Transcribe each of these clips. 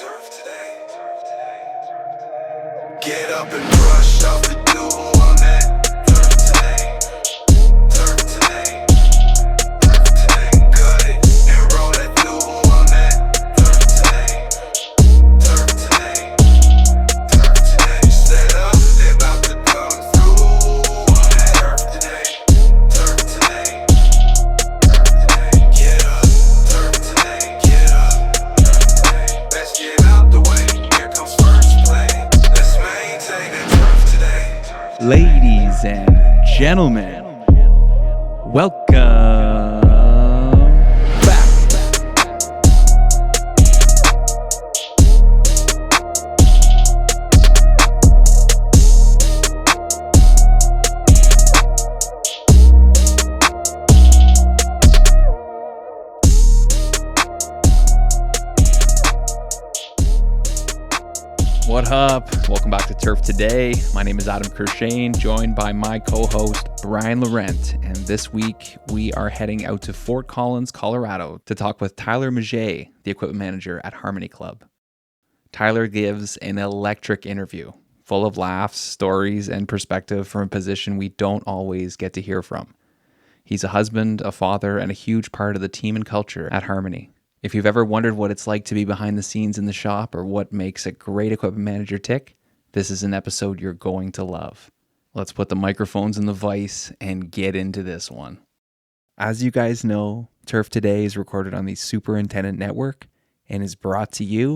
Turf today. Get up and brush off the dew on that. Turf today. Turf today. Turf today. Cut it and roll that dew on that. Turf today. Turf today. Turf today. Set up, they about to come through on that. Turf today. Turf today. Turf today. Get up. Turf today. Get up. Turf today. Let's get out the way. Here comes first play. Let's maintain that turf today. Ladies and gentlemen, welcome back. What up? Welcome back to Turf Today. My name is Adam Kershane, joined by my co-host Brian Laurent, and this week we are heading out to Fort Collins, Colorado to talk with Tyler Miget, the equipment manager at Harmony Club. Tyler gives an electric interview, full of laughs, stories, and perspective from a position we don't always get to hear from. He's a husband, a father, and a huge part of the team and culture at Harmony. If you've ever wondered what it's like to be behind the scenes in the shop or what makes a great equipment manager tick, this is an episode you're going to love. Let's put the microphones in the vise and get into this one. As you guys know, Turf Today is recorded on the Superintendent Network and is brought to you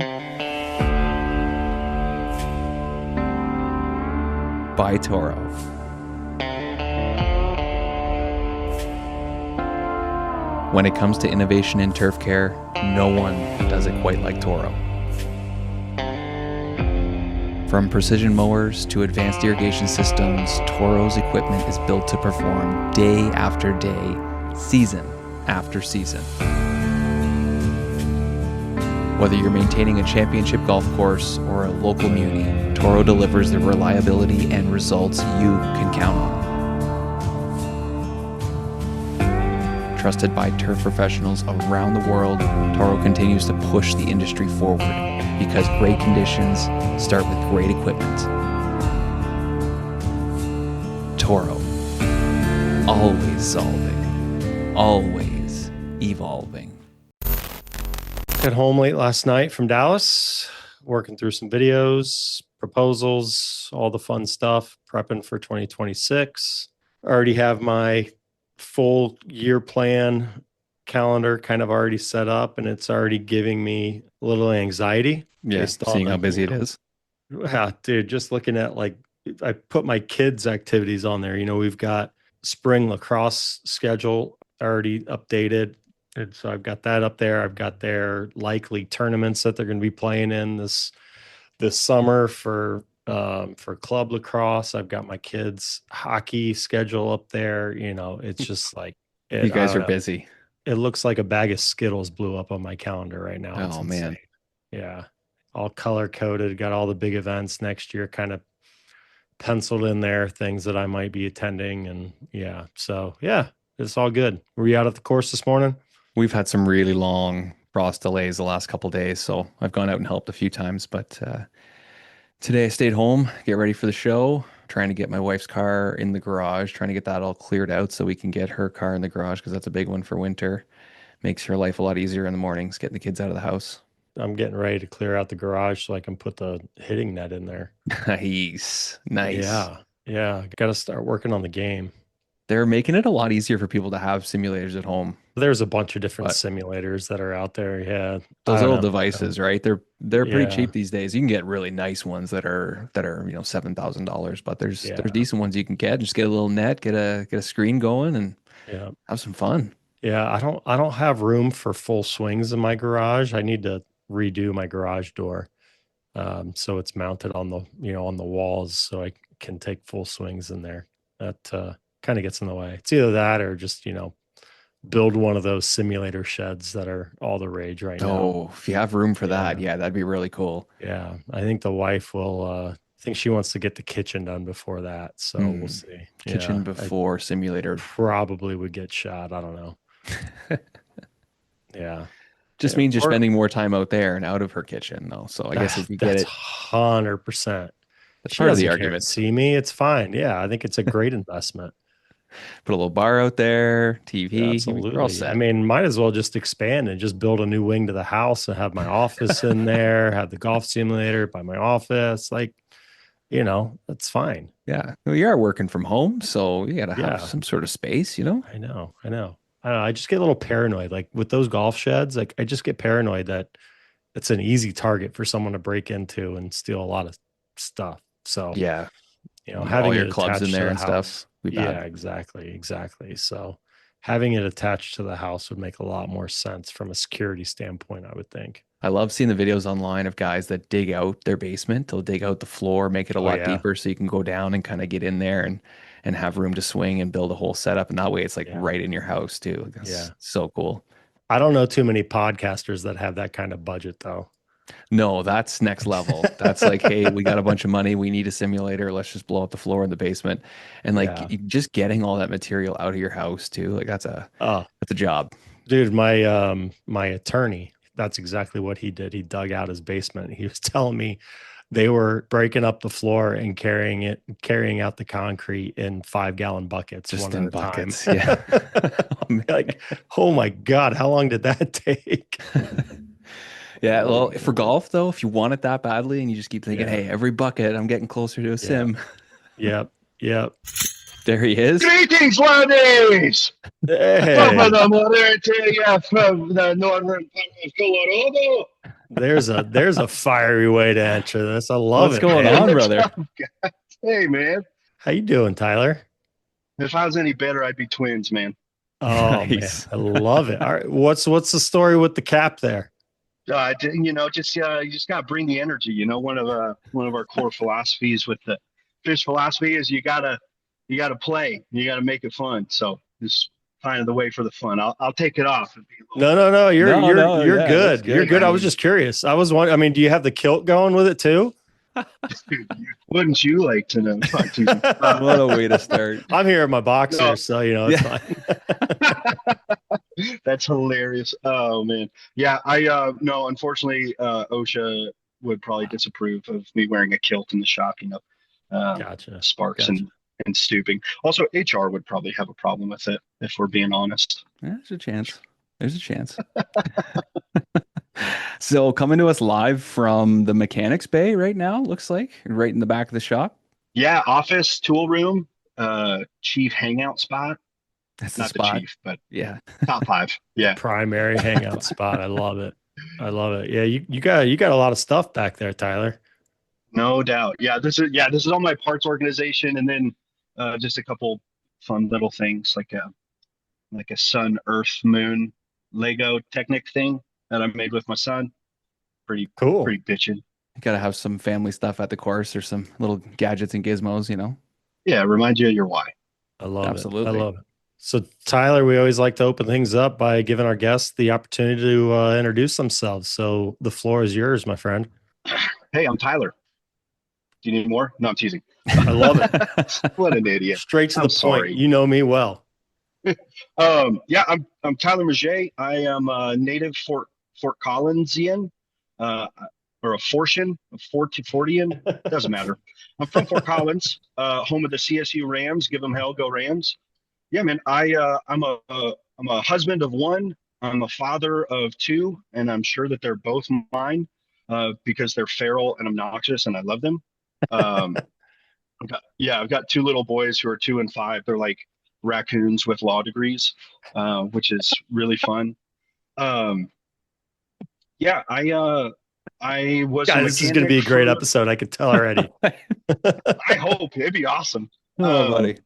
by Toro. When it comes to innovation in turf care, no one does it quite like Toro. From precision mowers to advanced irrigation systems, Toro's equipment is built to perform day after day, season after season. Whether you're maintaining a championship golf course or a local muni, Toro delivers the reliability and results you can count on. Trusted by turf professionals around the world, Toro continues to push the industry forward because great conditions start with great equipment. Toro. Always solving. Always evolving. Got home late last night from Dallas, working through some videos, proposals, all the fun stuff, prepping for 2026. Already have my full year plan calendar kind of already set up, and it's already giving me a little anxiety. Yeah, seeing how busy it is. Yeah, dude, just looking at I put my kids' activities on there. We've got spring lacrosse schedule already updated. And so I've got that up there. I've got their likely tournaments that they're going to be playing in this summer for club lacrosse. I've got my kids' hockey schedule up there. It's just like you guys are busy. It looks like a bag of Skittles blew up on my calendar right now. Oh man, yeah, all color coded. Got all the big events next year kind of penciled in there. Things that I might be attending, and yeah, so yeah, it's all good. Were you out at the course this morning? We've had some really long frost delays the last couple of days, so I've gone out and helped a few times, but today I stayed home, get ready for the show, trying to get my wife's car in the garage, trying to get that all cleared out so we can get her car in the garage because that's a big one for winter. Makes her life a lot easier in the mornings, getting the kids out of the house. I'm getting ready to clear out the garage so I can put the hitting net in there. Nice. Yeah. Got to start working on the game. They're making it a lot easier for people to have simulators at home. There's a bunch of different simulators that are out there. Yeah. Those little devices, right? They're pretty cheap these days. You can get really nice ones that are $7,000, but there's decent ones you can get. Just get a little net, get a screen going, and have some fun. Yeah, I don't have room for full swings in my garage. I need to redo my garage door, so it's mounted on the walls, so I can take full swings in there. That kind of gets in the way. It's either that or just build one of those simulator sheds that are all the rage right now. Oh, if you have room for that, that'd be really cool. Yeah, I think the wife will. I think she wants to get the kitchen done before that, so we'll see. Kitchen before simulator probably would get shot. I don't know. Yeah. Just Yeah, means you're or spending more time out there and out of her kitchen, though. So I guess if you get that's it, 100%. that's She part of the doesn't care to argument. see me. It's fine. Yeah, I think it's a great investment. Put a little bar out there, TV, you're all Absolutely. I set. mean, might as well just expand and just build a new wing to the house and have my office in there, have the golf simulator by my office. Like, that's fine. Yeah. Well, you are working from home, so you got to have Yeah, some sort of space, you know? I know. I know. I don't know. I just get a little paranoid. Like with those golf sheds, like I just get paranoid that it's an easy target for someone to break into and steal a lot of stuff. So, Yeah. You got all having your it clubs in attached to there the and stuff. house. Be bad. Yeah, exactly. Exactly. So having it attached to the house would make a lot more sense from a security standpoint, I would think. I love seeing the videos online of guys that dig out their basement. They'll dig out the floor, make it a Oh lot yeah. deeper so you can go down and kind of get in there and have room to swing and build a whole setup. And that way it's like Yeah. right in your house too. That's Yeah. so cool. I don't know too many podcasters that have that kind of budget though. No, that's next level. That's like, hey, we got a bunch of money. We need a simulator. Let's just blow up the floor in the basement. And like Yeah. just getting all that material out of your house too. Like Oh, that's a job. dude, my attorney, that's exactly what he did. He dug out his basement. He was telling me they were breaking up the floor and carrying out the concrete in 5-gallon buckets Just one in at a time. buckets. Yeah. Like, oh my God, how long did that take? Yeah, well, for golf though, if you want it that badly and you just keep thinking, Yeah. hey, every bucket, I'm getting closer to a Yeah. sim. Yep. Yep. There he is. Greetings, ladies! Top Hey, of the morning to you from the northern part of Colorado. there's a fiery way to enter this. I love What's it, going man. on, brother? Hey, man. How you doing, Tyler? If I was any better, I'd be twins, man. Oh Nice. man, I love it. All right, what's the story with the cap there? You just got to bring the energy. One of our core philosophies with the fish philosophy is you gotta play, you gotta make it fun. So just find the way for the fun. I'll take it off. And be a little- No. You're No, you're no, you're yeah, that's good. You're good. good. I I was mean, just curious. I was wondering. I mean, do you have the kilt going with it too? Dude, wouldn't you like to know? Fine, teasing. what a way to start. I'm here in my boxers, No. so it's Yeah. fine. That's hilarious. Oh man. Yeah, I no, unfortunately, OSHA would probably disapprove of me wearing a kilt in the shop, Gotcha. sparks Gotcha. and stooping. Also, HR would probably have a problem with it if we're being honest. There's a chance. There's a chance. So coming to us live from the mechanics bay right now, looks like right in the back of the shop. Yeah, office, tool room, chief hangout spot. That's the Not spot. the chief, but Yeah. top 5. Yeah. Primary hangout spot. I love it. I love it. Yeah, you got a lot of stuff back there, Tyler. No doubt. This is all my parts organization, and then just a couple fun little things like a sun, earth, moon Lego Technic thing that I made with my son. Pretty Cool. bitchin'. You gotta have some family stuff at the course or some little gadgets and gizmos, you know? Yeah, remind you of your why. I love Absolutely. it. I love it. So, Tyler, we always like to open things up by giving our guests the opportunity to introduce themselves. So, the floor is yours, my friend. Hey, I'm Tyler. Do you need more? No, I'm teasing. I love it. What an idiot. Straight to I'm the sorry. point. You know me well. I'm Tyler Miget. I am a native Fort Collinsian, or a Fortian, a Fortian, doesn't matter. I'm from Fort Collins, home of the CSU Rams. Give them hell, go Rams. Yeah, man. I'm a husband of one. I'm a father of 2, and I'm sure that they're both mine because they're feral and obnoxious, and I love them. I've got 2 little boys who are 2 and 5. They're like raccoons with law degrees, which is really fun. I was. God, this is going to be a great episode. I can tell already. I hope it'd be awesome. Oh, buddy.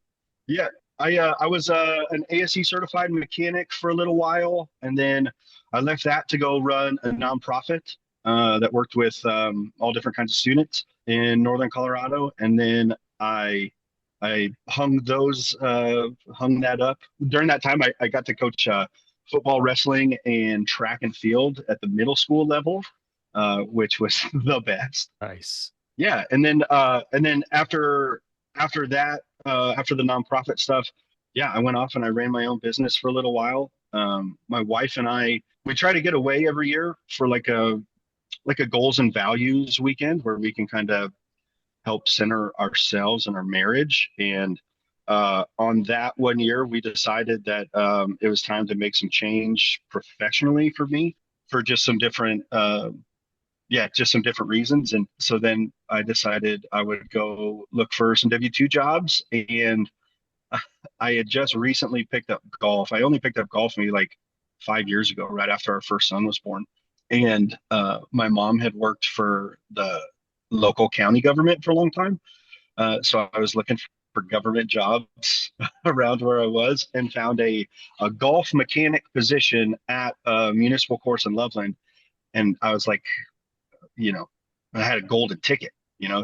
Yeah, I was an ASE certified mechanic for a little while, and then I left that to go run a nonprofit that worked with all different kinds of students in Northern Colorado, and then I hung that up. During that time, I got to coach football, wrestling, and track and field at the middle school level, which was the best. Nice. Yeah, and then after that, after the nonprofit stuff, yeah, I went off and I ran my own business for a little while. My wife and I, we try to get away every year for like a goals and values weekend where we can kind of help center ourselves and our marriage. And on that one year, we decided that it was time to make some change professionally for me for just some different, just some different reasons. And so then I decided I would go look for some W-2 jobs. And I had just recently picked up golf. I only picked up golf maybe like 5 years ago, right after our first son was born. And my mom had worked for the local county government for a long time. So I was looking for government jobs around where I was and found a golf mechanic position at a municipal course in Loveland. And I was like, you know, I had a golden ticket,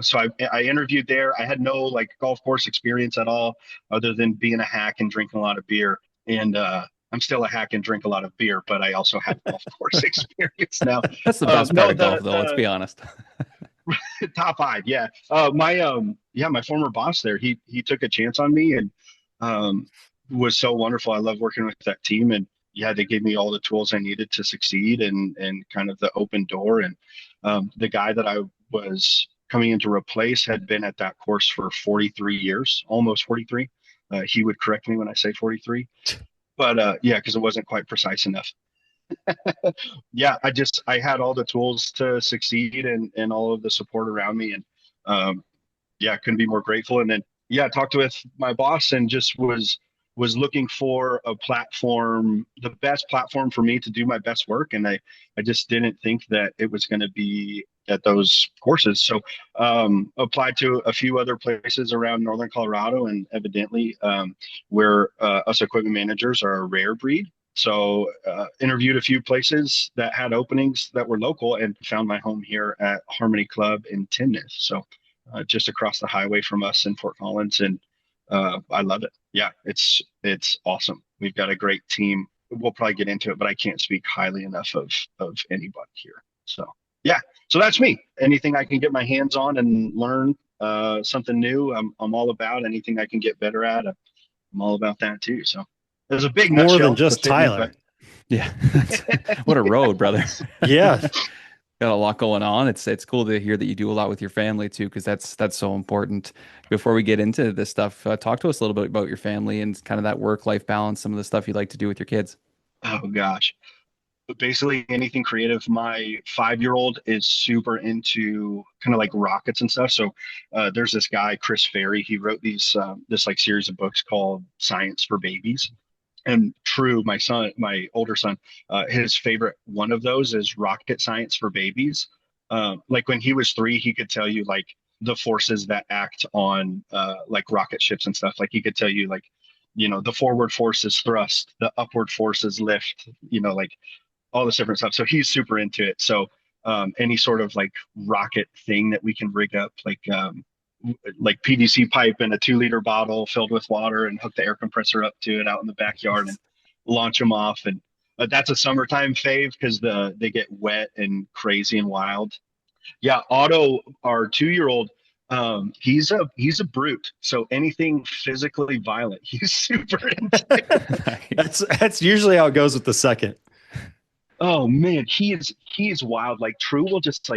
So I interviewed there. I had no like golf course experience at all, other than being a hack and drinking a lot of beer. And I'm still a hack and drink a lot of beer, but I also have golf course experience now. That's the best part No, of golf, though. Let's be honest. top five, yeah. My former boss there, he took a chance on me and was so wonderful. I love working with that team, and yeah, they gave me all the tools I needed to succeed and kind of the open door. And the guy that I was coming in to replace had been at that course for 43 years, almost 43. He would correct me when I say 43, but yeah, because it wasn't quite precise enough. Yeah, I had all the tools to succeed and all of the support around me, and yeah, couldn't be more grateful. And then yeah, I talked with my boss and just was looking for a platform, the best platform for me to do my best work. And I just didn't think that it was going to be at those courses. So applied to a few other places around Northern Colorado, and evidently where us equipment managers are a rare breed. So interviewed a few places that had openings that were local and found my home here at Harmony Club in Timnath. So just across the highway from us in Fort Collins. And I love it. Yeah, it's awesome. We've got a great team. We'll probably get into it, but I can't speak highly enough of anybody here. So yeah, so that's me. Anything I can get my hands on and learn something new, I'm all about. Anything I can get better at, I'm all about that too. So there's a big More nutshell than just to fit me, Tyler. Yeah. What a road, brother. Yeah. Got a lot going on. It's cool to hear that you do a lot with your family too, because that's so important. Before we get into this stuff, talk to us a little bit about your family and kind of that work-life balance, some of the stuff you like to do with your kids. Oh gosh. But basically anything creative. My 5-year-old is super into kind of like rockets and stuff. So there's this guy, Chris Ferry. He wrote this like series of books called Science for Babies. And True, my son, my older son, his favorite one of those is Rocket Science for Babies. Like when he was 3, he could tell you like the forces that act on like rocket ships and stuff. Like he could tell you like, the forward force is thrust, the upward force is lift, like all this different stuff. So he's super into it. So any sort of like rocket thing that we can rig up, like PVC pipe in a 2-liter bottle filled with water and hook the air compressor up to it out in the backyard and launch them off. And that's a summertime fave because they get wet and crazy and wild. Yeah, Otto, our 2-year-old, he's a brute. So anything physically violent, he's super into. That's usually how it goes with the second. Oh man, he is wild. Like True will just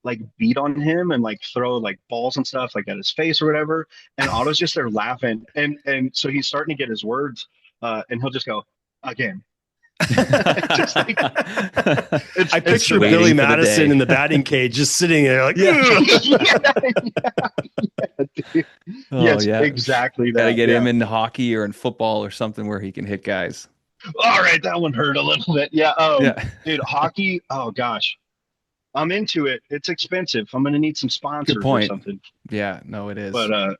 like beat on him and like throw like balls and stuff like at his face or whatever. And Otto's just there laughing. And so he's starting to get his words and he'll just go again. Just like, I picture Billy Madison in the batting cage just sitting there like, Oh, yes, yeah. exactly that. Gotta get him in hockey or in football or something where he can hit guys. All right, that one hurt a little bit. Yeah. Yeah. Dude, hockey. Oh gosh, I'm into it. It's expensive. I'm gonna need some sponsors Good point. or something. Yeah, no, it is. But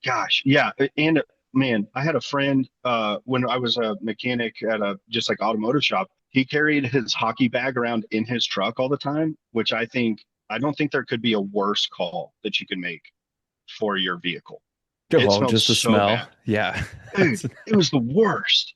gosh, yeah. And man, I had a friend when I was a mechanic at a just like automotive shop. He carried his hockey bag around in his truck all the time, which I don't think there could be a worse call that you can make for your vehicle. Oh, just the so smell. bad. Yeah. Dude, it was the worst.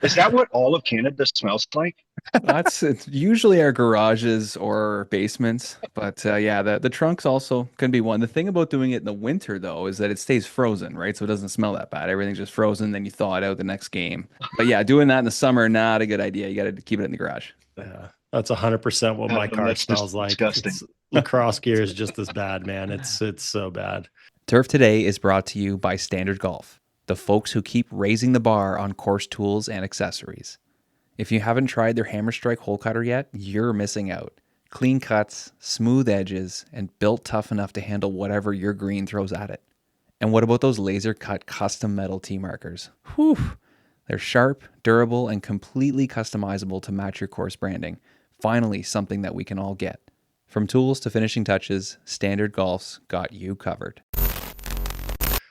Is that what all of Canada smells like? It's usually our garages or basements, but yeah, the trunks also can be one. The thing about doing it in the winter though is that it stays frozen, right? So it doesn't smell that bad. Everything's just frozen, then you thaw it out the next game. But yeah, doing that in the summer, not a good idea. You got to keep it in the garage. Yeah, that's 100% what my car That's just smells like. disgusting. It's lacrosse gear is just as bad, man. It's so bad. Turf Today is brought to you by Standard Golf, the folks who keep raising the bar on course tools and accessories. If you haven't tried their Hammer Strike hole cutter yet, you're missing out. Clean cuts, smooth edges, and built tough enough to handle whatever your green throws at it. And what about those laser cut custom metal tee markers? Whew! They're sharp, durable, and completely customizable to match your course branding. Finally, something that we can all get. From tools to finishing touches, Standard Golf's got you covered.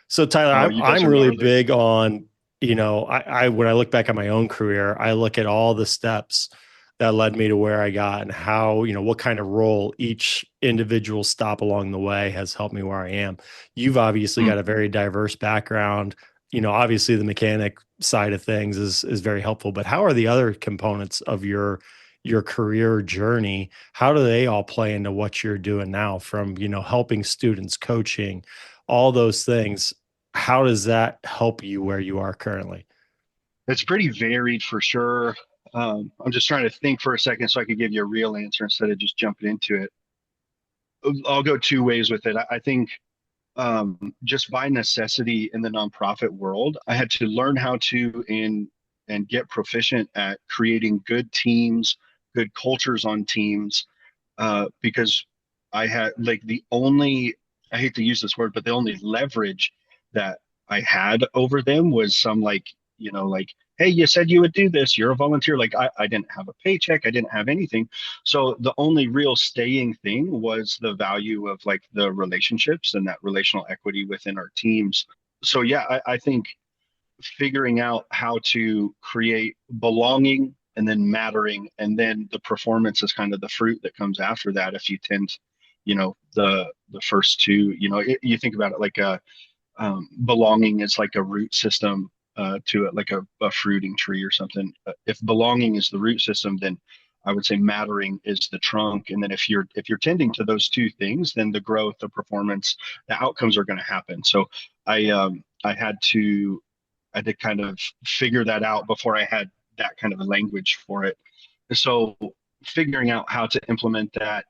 So Tyler, Oh, you guys I'm are really gnarly. big on, I when I look back at my own career, I look at all the steps that led me to where I got and how, what kind of role each individual stop along the way has helped me where I am. You've obviously got a very diverse background. Obviously the mechanic side of things is very helpful, but how are the other components of your career journey? How do they all play into what you're doing now from, helping students, coaching, all those things? How does that help you where you are currently? It's pretty varied for sure. I'm just trying to think for a second so I could give you a real answer instead of just jumping into it. I'll go two ways with it. I think just by necessity in the nonprofit world, I had to learn how to and get proficient at creating good teams, good cultures on teams, because I had like the only, I hate to use this word, but the only leverage that I had over them was some like, like, hey, you said you would do this. You're a volunteer. Like I didn't have a paycheck. I didn't have anything. So the only real staying thing was the value of like the relationships and that relational equity within our teams. So yeah, I think figuring out how to create belonging and then mattering, and then the performance is kind of the fruit that comes after that. If you tend, the first two, you think about it like belonging is like a root system to it, like a fruiting tree or something. If belonging is the root system, then I would say mattering is the trunk. And then if you're tending to those two things, then the growth, the performance, the outcomes are going to happen. So I had to kind of figure that out before I had that kind of a language for it. So figuring out how to implement that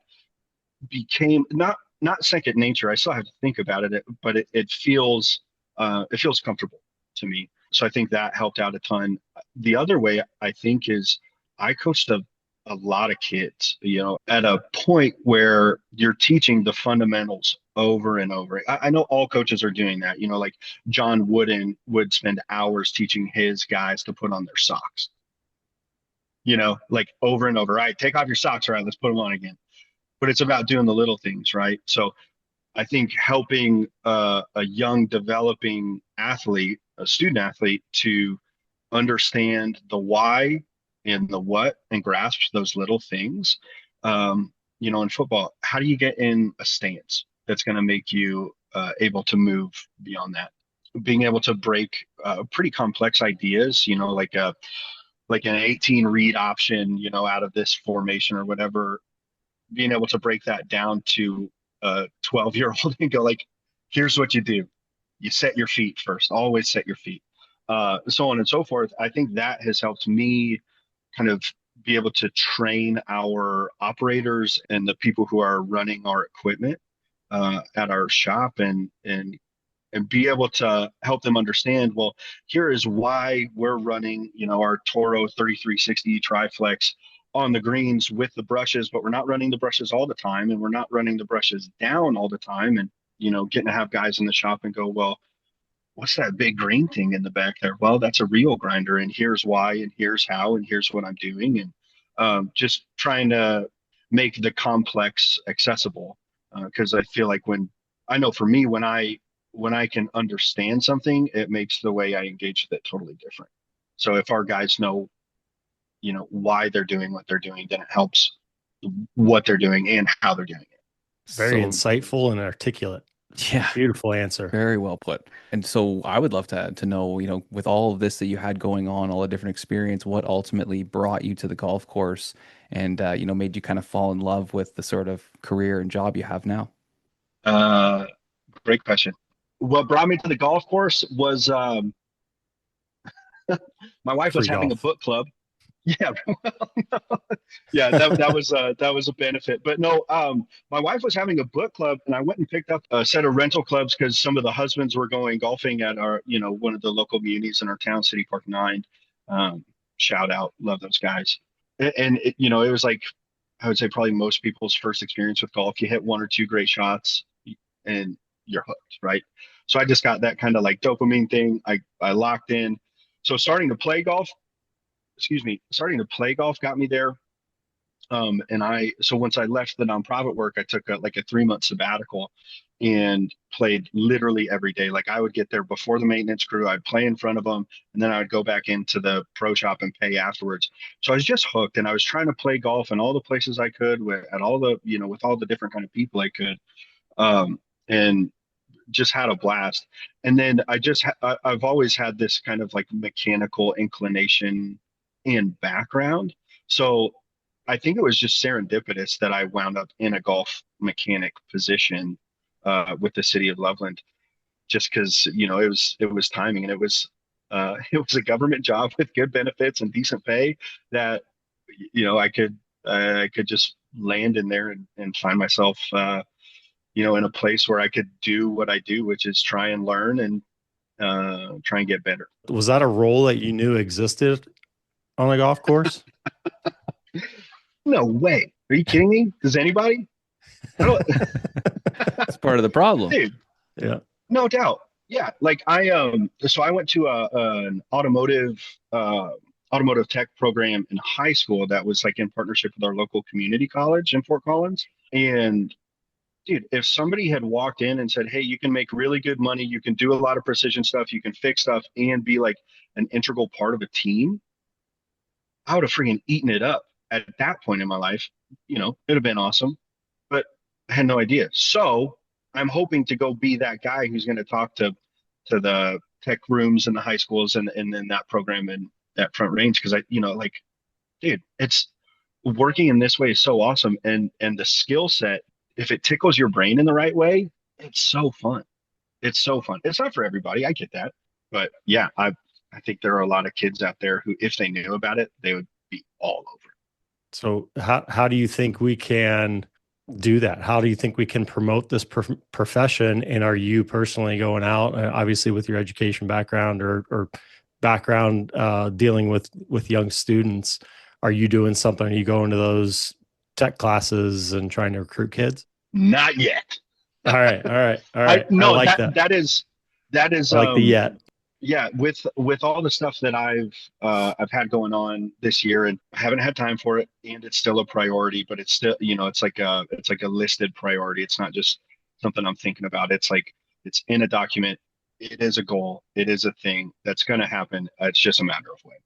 became not second nature. I still have to think about it, but it feels comfortable to me. So I think that helped out a ton. The other way I think is I coached a lot of kids, at a point where you're teaching the fundamentals over and over. I know all coaches are doing that, like John Wooden would spend hours teaching his guys to put on their socks, like over and over. All right, take off your socks. All right, let's put them on again. But it's about doing the little things, right? So I think helping a young developing athlete, a student athlete, to understand the why and the what and grasp those little things. In football, how do you get in a stance that's going to make you able to move beyond that? Being able to break pretty complex ideas, like an 18 read option, out of this formation or whatever, being able to break that down to a 12-year-old and go like, here's what you do. You set your feet first, always set your feet, so on and so forth. I think that has helped me kind of be able to train our operators and the people who are running our equipment at our shop, and be able to help them understand, well, here is why we're running, our Toro 3360 Triflex on the greens with the brushes, but we're not running the brushes all the time, and we're not running the brushes down all the time. And, getting to have guys in the shop and go, well, what's that big green thing in the back there? Well, that's a reel grinder, and here's why, and here's how, and here's what I'm doing. And just trying to make the complex accessible. Because I feel like I know for me, when I can understand something, it makes the way I engage with it totally different. So if our guys know, why they're doing what they're doing, then it helps what they're doing and how they're doing it. Very So insightful and articulate. Yeah. Beautiful answer. Very well put. And so I would love to know, with all of this that you had going on, all the different experience, what ultimately brought you to the golf course and, made you kind of fall in love with the sort of career and job you have now? Uh, Great question. What brought me to the golf course was my wife was Free having a golf. book club. Yeah, yeah, that was a benefit. But no, my wife was having a book club, and I went and picked up a set of rental clubs because some of the husbands were going golfing at our, one of the local communities in our town, City Park 9. Shout out, love those guys. And it was like I would say probably most people's first experience with golf. You hit one or two great shots, and you're hooked, right? So I just got that kind of like dopamine thing. I locked in. So starting to play golf got me there. So once I left the nonprofit work, I took like a 3 month sabbatical and played literally every day. Like I would get there before the maintenance crew, I'd play in front of them, and then I would go back into the pro shop and pay afterwards. So I was just hooked, and I was trying to play golf in all the places I could at all the, with all the different kind of people I could. And just had a blast. And then I've always had this kind of like mechanical inclination and background. So I think it was just serendipitous that I wound up in a golf mechanic position with the city of Loveland, just because it was timing, and it was it was a government job with good benefits and decent pay that I could just land in there and find myself in a place where I could do what I do, which is try and learn and try and get better. Was that a role that you knew existed on the golf course? No way. Are you kidding me? Does anybody? I don't, It's part of the problem. dude, Yeah. no doubt. Yeah. Like so I went to an automotive tech program in high school that was like in partnership with our local community college in Fort Collins. And dude, if somebody had walked in and said, "Hey, you can make really good money, you can do a lot of precision stuff, you can fix stuff and be like an integral part of a team," I would have freaking eaten it up at that point in my life. It'd have been awesome, but I had no idea. So I'm hoping to go be that guy who's going to talk to the tech rooms in the high schools and then that program in that Front Range. Cause like, dude, it's working in this way is so awesome. And the skill set, if it tickles your brain in the right way, it's so fun. It's so fun. It's not for everybody. I get that. But yeah, I think there are a lot of kids out there who, if they knew about it, they would be all over it. So how do you think we can do that? How do you think we can promote this profession? And are you personally going out, obviously with your education background or background dealing with young students? Are you doing something? Are you going to those tech classes and trying to recruit kids? Not yet. All right. No, I like that is I like the yet. yeah, with all the stuff that I've had going on this year, and I haven't had time for it, and it's still a priority, but it's still, it's like a listed priority. It's not just something I'm thinking about. It's like it's in a document. It is a goal. It is a thing that's going to happen. It's just a matter of when.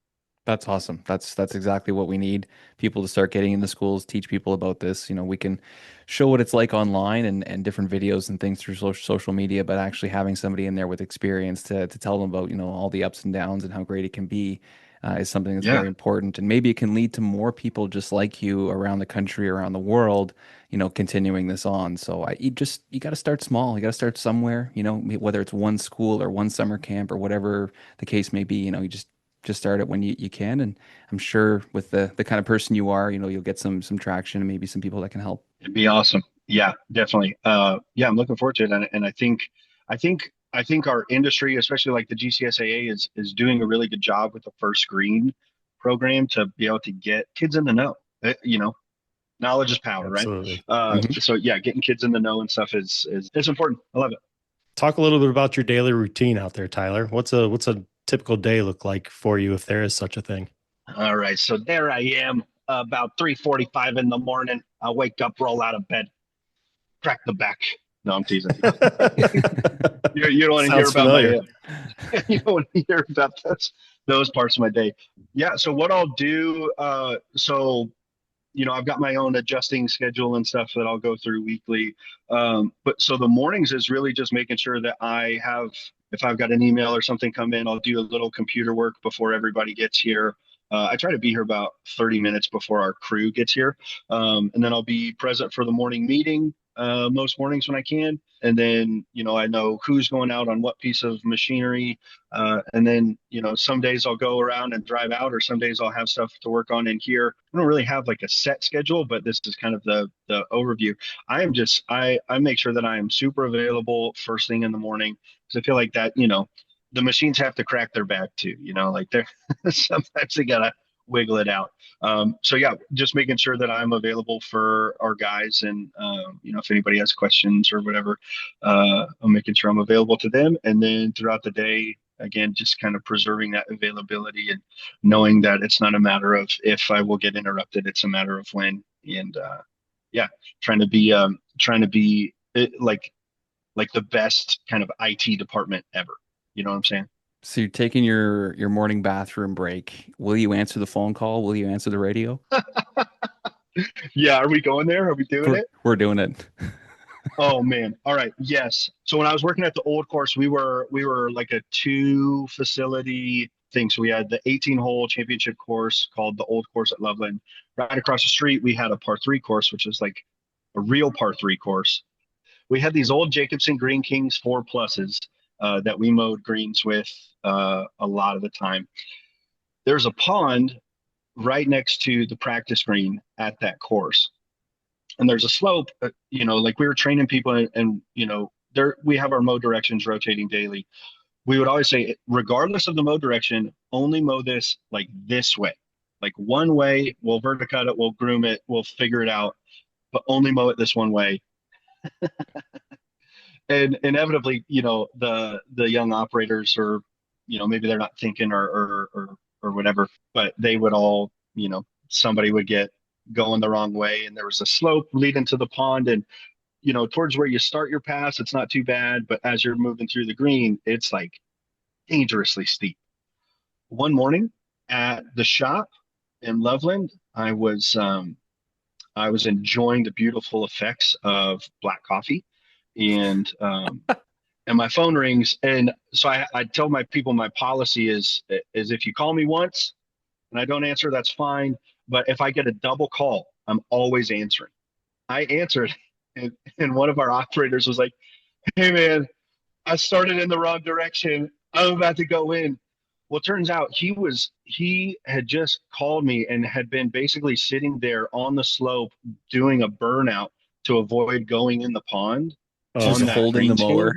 That's awesome. That's exactly what we need. People to start getting in the schools, teach people about this. We can show what it's like online and different videos and things through social media, but actually having somebody in there with experience to tell them about, all the ups and downs and how great it can be is something that's Yeah. very important. And maybe it can lead to more people just like you around the country, around the world, continuing this on. So you got to start small. You got to start somewhere, whether it's one school or one summer camp or whatever the case may be, you just start it when you can. And I'm sure with the kind of person you are, you'll get some traction and maybe some people that can help. It'd be awesome. Yeah, definitely. Yeah, I'm looking forward to it. And I think our industry, especially like the GCSAA, is doing a really good job with the First Green program to be able to get kids in the know. Knowledge is power, Absolutely. right? So yeah, getting kids in the know and stuff is it's important. I love it. Talk a little bit about your daily routine out there, Tyler. What's a typical day look like for you, if there is such a thing? All right, so there I am, about 3:45 in the morning. I wake up, roll out of bed, crack the back. No, I'm teasing. You don't want to hear Sounds about familiar. you don't want to hear about those parts of my day. Yeah. So what I'll do, I've got my own adjusting schedule and stuff that I'll go through weekly. But so the mornings is really just making sure that if I've got an email or something come in, I'll do a little computer work before everybody gets here. I try to be here about 30 minutes before our crew gets here. And then I'll be present for the morning meeting most mornings when I can. And then, I know who's going out on what piece of machinery. And then, some days I'll go around and drive out, or some days I'll have stuff to work on in here. I don't really have like a set schedule, but this is kind of the overview. I make sure that I am super available first thing in the morning, because I feel like that, the machines have to crack their back too, like they're sometimes they gotta wiggle it out. So yeah, just making sure that I'm available for our guys, and if anybody has questions or whatever, I'm making sure I'm available to them. And then throughout the day, again, just kind of preserving that availability and knowing that it's not a matter of if I will get interrupted, it's a matter of when. And yeah, trying to be like the best kind of IT department ever. You know what I'm saying? So you're taking your morning bathroom break. Will you answer the phone call? Will you answer the radio? Yeah, are we going there? Are we doing it? We're doing it. Oh man. All right. Yes. So when I was working at the old course, we were like a 2 facility thing. So we had the 18-hole championship course called the old course at Loveland. Right across the street, we had a par three course, which was like a real par three course. We had these old Jacobson Green Kings 4+s that we mowed greens with a lot of the time. There's a pond right next to the practice green at that course, and there's a slope. Like we were training people, and there we have our mow directions rotating daily. We would always say, regardless of the mow direction, only mow this like this way, like one way. We'll verticut it, we'll groom it, we'll figure it out, but only mow it this one way. And inevitably, the young operators, or maybe they're not thinking, or whatever, but they would all, somebody would get going the wrong way, and there was a slope leading to the pond, and towards where you start your pass, it's not too bad, but as you're moving through the green, it's like dangerously steep. One morning at the shop in Loveland, I was enjoying the beautiful effects of black coffee, and and my phone rings, and so I tell my people my policy is if you call me once and I don't answer, that's fine. But if I get a double call, I'm always answering. I answered, and one of our operators was like, "Hey man, I started in the wrong direction. I'm about to go in." Well, it turns out he had just called me and had been basically sitting there on the slope doing a burnout to avoid going in the pond. Just On that holding the green mower.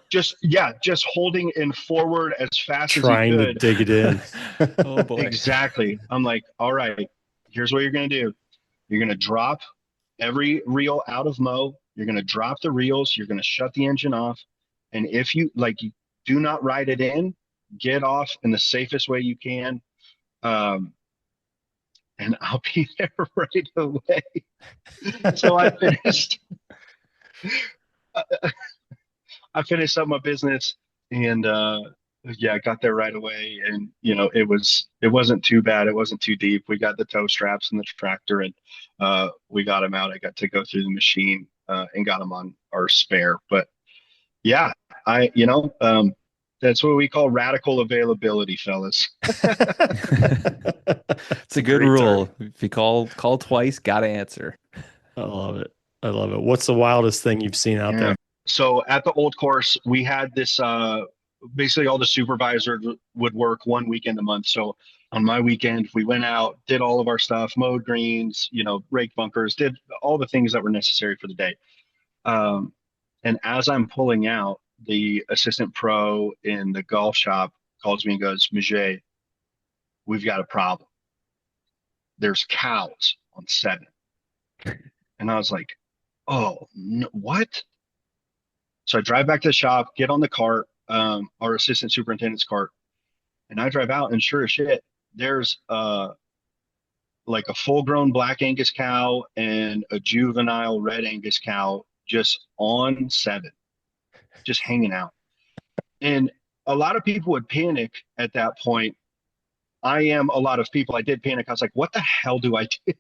just holding in forward as fast as he Trying to could. dig it in. Oh boy. Exactly. I'm like, all right, here's what you're gonna do. You're gonna drop every reel out of mow. You're gonna drop the reels. You're gonna shut the engine off. And if you you do not ride it in, get off in the safest way you can. And I'll be there right away. So I finished up my business, and yeah, I got there right away, and it wasn't too bad. It wasn't too deep. We got the tow straps and the tractor, and we got him out. I got to go through the machine and got him on our spare. But yeah, that's what we call radical availability, fellas. It's a good Great rule. term. If you call twice, gotta answer. I love it. I love it. What's the wildest thing you've seen out there? So at the old course, we had this basically all the supervisors would work one weekend a month. So on my weekend, we went out, did all of our stuff, mowed greens, raked bunkers, did all the things that were necessary for the day. And as I'm pulling out, the assistant pro in the golf shop calls me and goes, "Miget, we've got a problem. There's cows on 7." And I was like, "Oh, no, what?" So I drive back to the shop, get on the cart, our assistant superintendent's cart, and I drive out, and sure as shit, there's like a full-grown black Angus cow and a juvenile red Angus cow just on 7, just hanging out. And a lot of people would panic at that point. I am a lot of people. I did panic. I was like, what the hell do I do?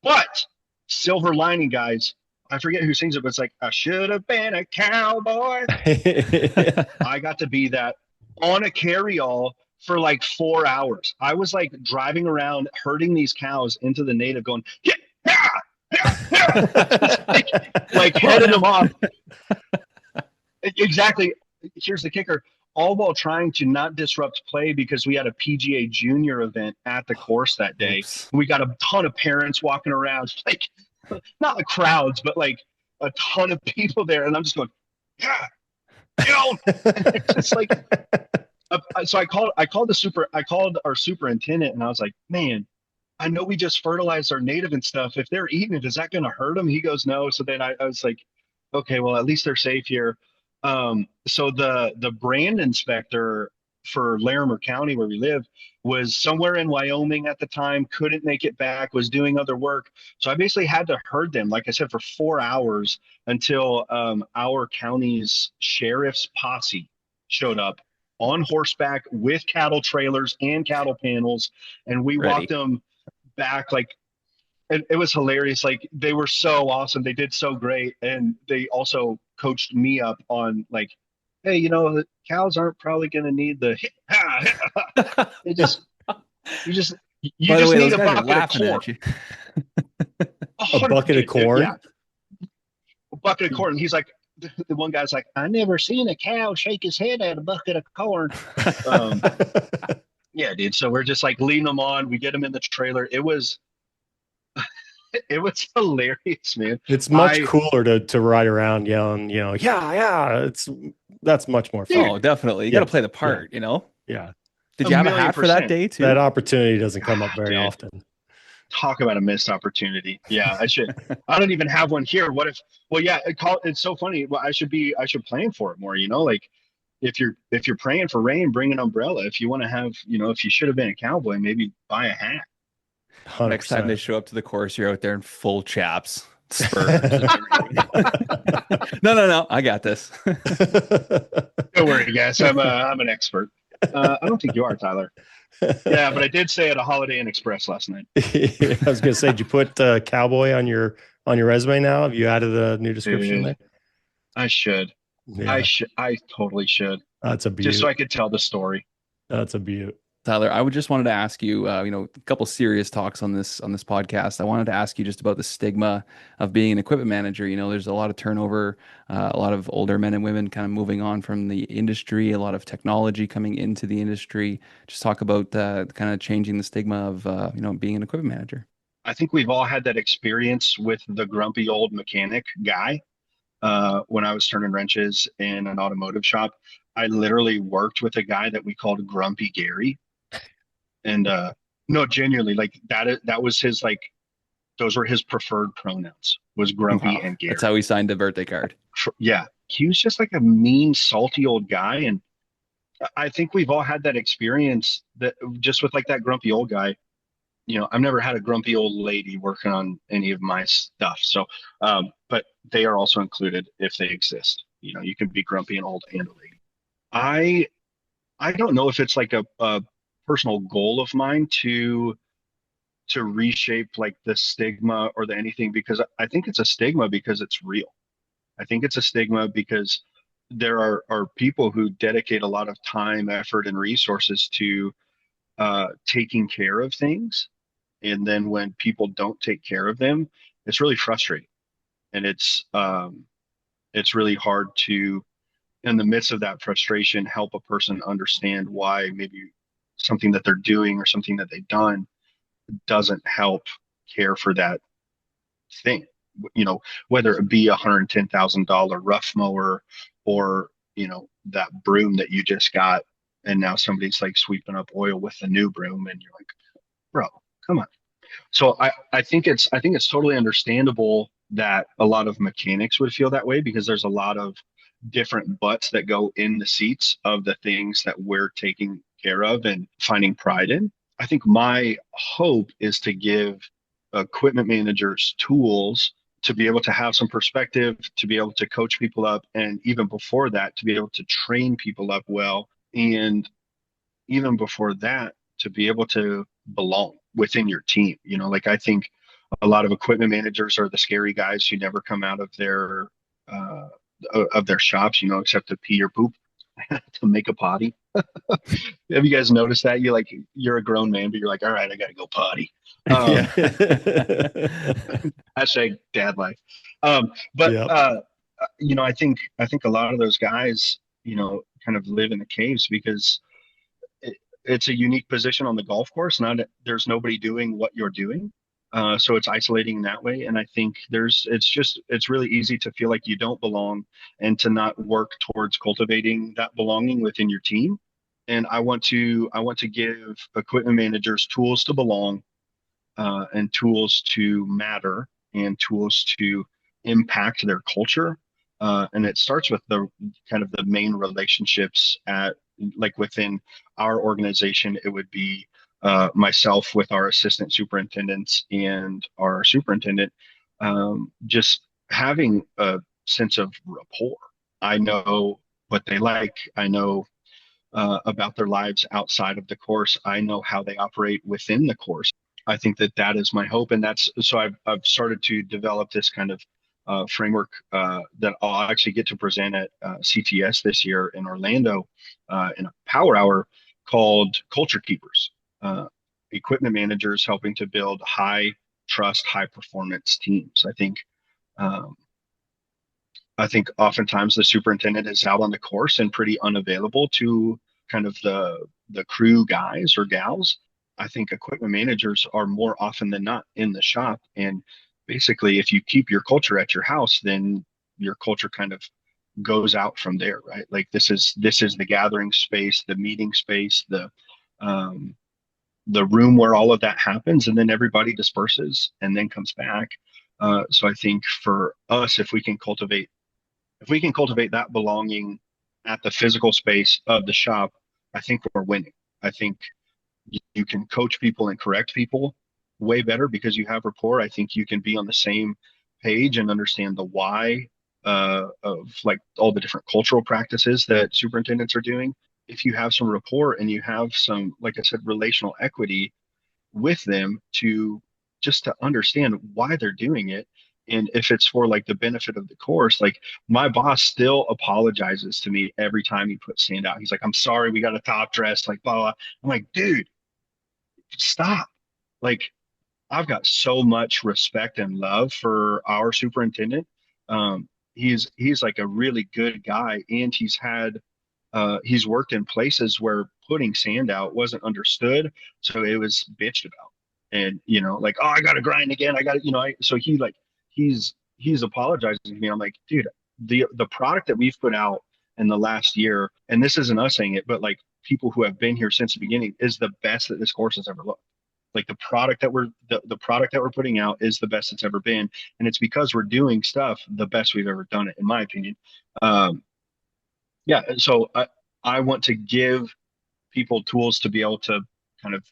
But silver lining, guys, I forget who sings it, but it's like, I should have been a cowboy. I got to be that on a carryall for like 4 hours. I was like driving around herding these cows into the native going, yeah, yeah, yeah, yeah. like heading them off. Exactly. Here's the kicker. All while trying to not disrupt play because we had a PGA Junior event at the course that day. Oops. We got a ton of parents walking around, like not the crowds, but like a ton of people there. And I'm just going, yeah, you know, it's like, so I called our superintendent and I was like, man, I know we just fertilized our native and stuff. If they're eating it, is that going to hurt them? He goes, no. So then I was like, okay, well, at least they're safe here. So the brand inspector for Larimer County, where we live, was somewhere in Wyoming at the time, couldn't make it back, was doing other work. So I basically had to herd them, like I said, for 4 hours until our county's sheriff's posse showed up on horseback with cattle trailers and cattle panels. And we Ready. walked them back like it was hilarious. Like they were so awesome. They did so great. And they also coached me up on like, hey, the cows aren't probably going to need the, it just, you just By the way, need those a guys are bucket of laughing corn. at you. A bucket of corn? Yeah. A bucket of corn. He's like, the one guy's like, I never seen a cow shake his head at a bucket of corn. Yeah, dude. So we're just like leading them on. We get them in the trailer. It was hilarious, man. It's much cooler to ride around yelling, that's much more fun. Oh, definitely. You got to play the part, Yeah. Did you have a hat for that 1,000,000%. day too? That opportunity doesn't come up very Dude. often. Talk about a missed opportunity. Yeah, I should. I don't even have one here. What if? Well, yeah, it's so funny. Well, I should plan for it more. Like if you're praying for rain, bring an umbrella. If you want to have, if you should have been a cowboy, maybe buy a hat. 100%. Next time they show up to the course, you're out there in full chaps, spurs. No. I got this. Don't worry, guys. I'm an expert. I don't think you are, Tyler. Yeah, but I did say at a Holiday Inn Express last night. I was gonna say, did you put cowboy on your resume now? Have you added a new description there? I should. Yeah. I totally should. That's a beaut. Just so I could tell the story. That's a beaut. Tyler, I just wanted to ask you, a couple serious talks on this podcast. I wanted to ask you just about the stigma of being an equipment manager. There's a lot of turnover, a lot of older men and women kind of moving on from the industry, a lot of technology coming into the industry. Just talk about kind of changing the stigma of, being an equipment manager. I think we've all had that experience with the grumpy old mechanic guy. When I was turning wrenches in an automotive shop, I literally worked with a guy that we called Grumpy Gary. And no, genuinely, like that was his, like, those were his preferred pronouns, was Grumpy Wow. and Gary. That's how he signed the birthday card. Yeah. He was just like a mean, salty old guy. And I think we've all had that experience that just with like that grumpy old guy. I've never had a grumpy old lady working on any of my stuff. So, but they are also included if they exist. You can be grumpy and old and a lady. I don't know if it's like a personal goal of mine to reshape like the stigma or the anything, because I think it's a stigma because it's real. I think it's a stigma because there are people who dedicate a lot of time, effort, and resources to taking care of things. And then when people don't take care of them, it's really frustrating. And it's really hard to, in the midst of that frustration, help a person understand why maybe something that they're doing or something that they've done doesn't help care for that thing. Whether it be $110,000 rough mower or, that broom that you just got, and now somebody's like sweeping up oil with the new broom, and you're like, bro, come on. So I think it's totally understandable that a lot of mechanics would feel that way, because there's a lot of different butts that go in the seats of the things that we're taking care of and finding pride in. I think my hope is to give equipment managers tools to be able to have some perspective, to be able to coach people up, and even before that, to be able to train people up well, and even before that, to be able to belong within your team. Like I think A lot of equipment managers are the scary guys who never come out uh, of their shops, except to pee or poop, to make a potty. Have you guys noticed that? You're a grown man, but you're like, all right, I got to go potty. Yeah. Um, Hashtag dad life. But Yep. I think a lot of those guys, kind of live in the caves because it's a unique position on the golf course. Not there's nobody doing what you're doing, so it's isolating in that way. And I think it's really easy to feel like you don't belong and to not work towards cultivating that belonging within your team. And I want to give equipment managers tools to belong, and tools to matter, and tools to impact their culture. And it starts with the kind of the main relationships at like within our organization. It would be myself with our assistant superintendents and our superintendent, just having a sense of rapport. I know what they like. I know about their lives outside of the course. I know how they operate within the course. I think that that is my hope, and that's so I've started to develop this kind of framework that I'll actually get to present at CTS this year in Orlando, in a power hour called Culture Keepers. Equipment managers helping to build high trust, high performance teams. Um, I think oftentimes the superintendent is out on the course and pretty unavailable to kind of the crew guys or gals. I think equipment managers are more often than not in the shop. And basically, if you keep your culture at your house, then your culture kind of goes out from there, right? Like this is the gathering space, the meeting space, um, the room where all of that happens, and then everybody disperses and then comes back. So I think for us, if we can cultivate that belonging at the physical space of the shop, I think we're winning. I think you can coach people and correct people way better because you have rapport. I think you can be on the same page and understand the why of like all the different cultural practices that superintendents are doing. If you have some rapport and you have some, like I said, relational equity with them to just to understand why they're doing it. And if it's for like the benefit of the course, like my boss still apologizes to me every time he puts sand out. He's like, I'm sorry, we got a top dress, like blah, blah. I'm like, dude, stop. Like, I've got so much respect and love for our superintendent. He's like a really good guy, and he's worked in places where putting sand out wasn't understood, so it was bitched about. And like, oh, I got to grind again. I got to, so he's apologizing to me. I'm like, dude, the product that we've put out in the last year, and this isn't us saying it, but like people who have been here since the beginning, is the best that this course has ever looked. Like the product that we're putting out is the best it's ever been, and it's because we're doing stuff the best we've ever done it, in my opinion. Um, yeah, so I want to give people tools to be able to kind of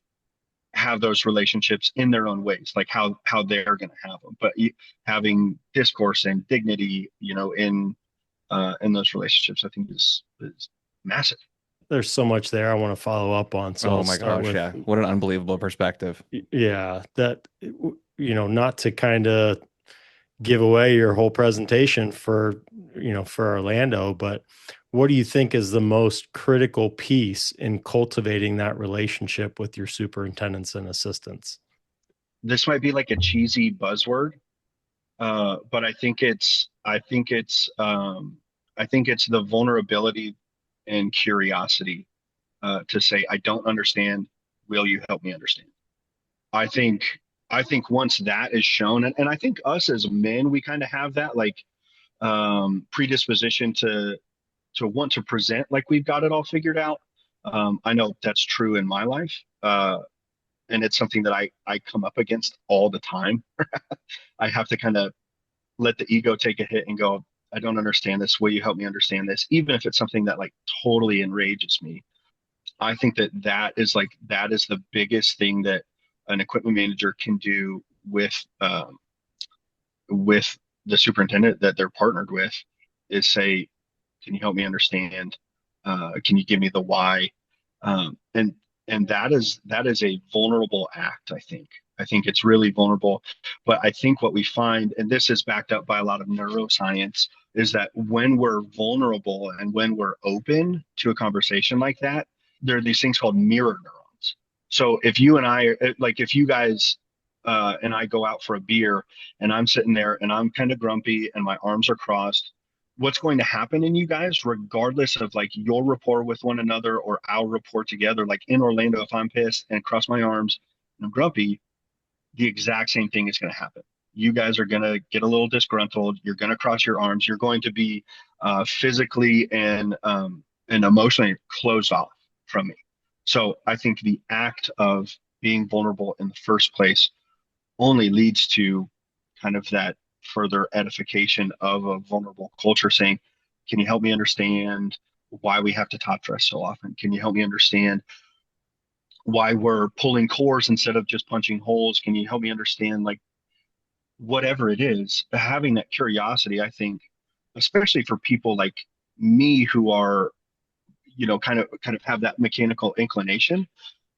have those relationships in their own ways, like how they're going to have them, but having discourse and dignity, in those relationships, I think is massive. There's so much there I want to follow up on. So Oh I'll my start gosh, with, yeah. What an unbelievable perspective. yeah, that, not to kind of give away your whole presentation for Orlando, but what do you think is the most critical piece in cultivating that relationship with your superintendents and assistants? This might be like a cheesy buzzword, but I think it's the vulnerability and curiosity, to say, I don't understand. Will you help me understand? I think I think once that is shown, and I think us as men, we kind of have that like predisposition to want to present like we've got it all figured out. I know that's true in my life, and it's something that I come up against all the time. I have to kind of let the ego take a hit and go, I don't understand this. Will you help me understand this? Even if it's something that like totally enrages me. I think that is the biggest thing that an equipment manager can do with the superintendent that they're partnered with, is say, can you help me understand? Can you give me the why? And that is a vulnerable act. I think it's really vulnerable. But I think what we find, and this is backed up by a lot of neuroscience, is that when we're vulnerable and when we're open to a conversation like that, there are these things called mirror neurons. So if you and I, like if you guys and I go out for a beer and I'm sitting there and I'm kind of grumpy and my arms are crossed, what's going to happen in you guys, regardless of like your rapport with one another or our rapport together, like in Orlando, if I'm pissed and cross my arms and I'm grumpy, the exact same thing is going to happen. You guys are going to get a little disgruntled. You're going to cross your arms. You're going to be physically and emotionally closed off from me. So I think the act of being vulnerable in the first place only leads to kind of that further edification of a vulnerable culture saying, can you help me understand why we have to top dress so often? Can you help me understand why we're pulling cores instead of just punching holes? Can you help me understand, like, whatever it is? Having that curiosity, I think, especially for people like me who are, kind of have that mechanical inclination,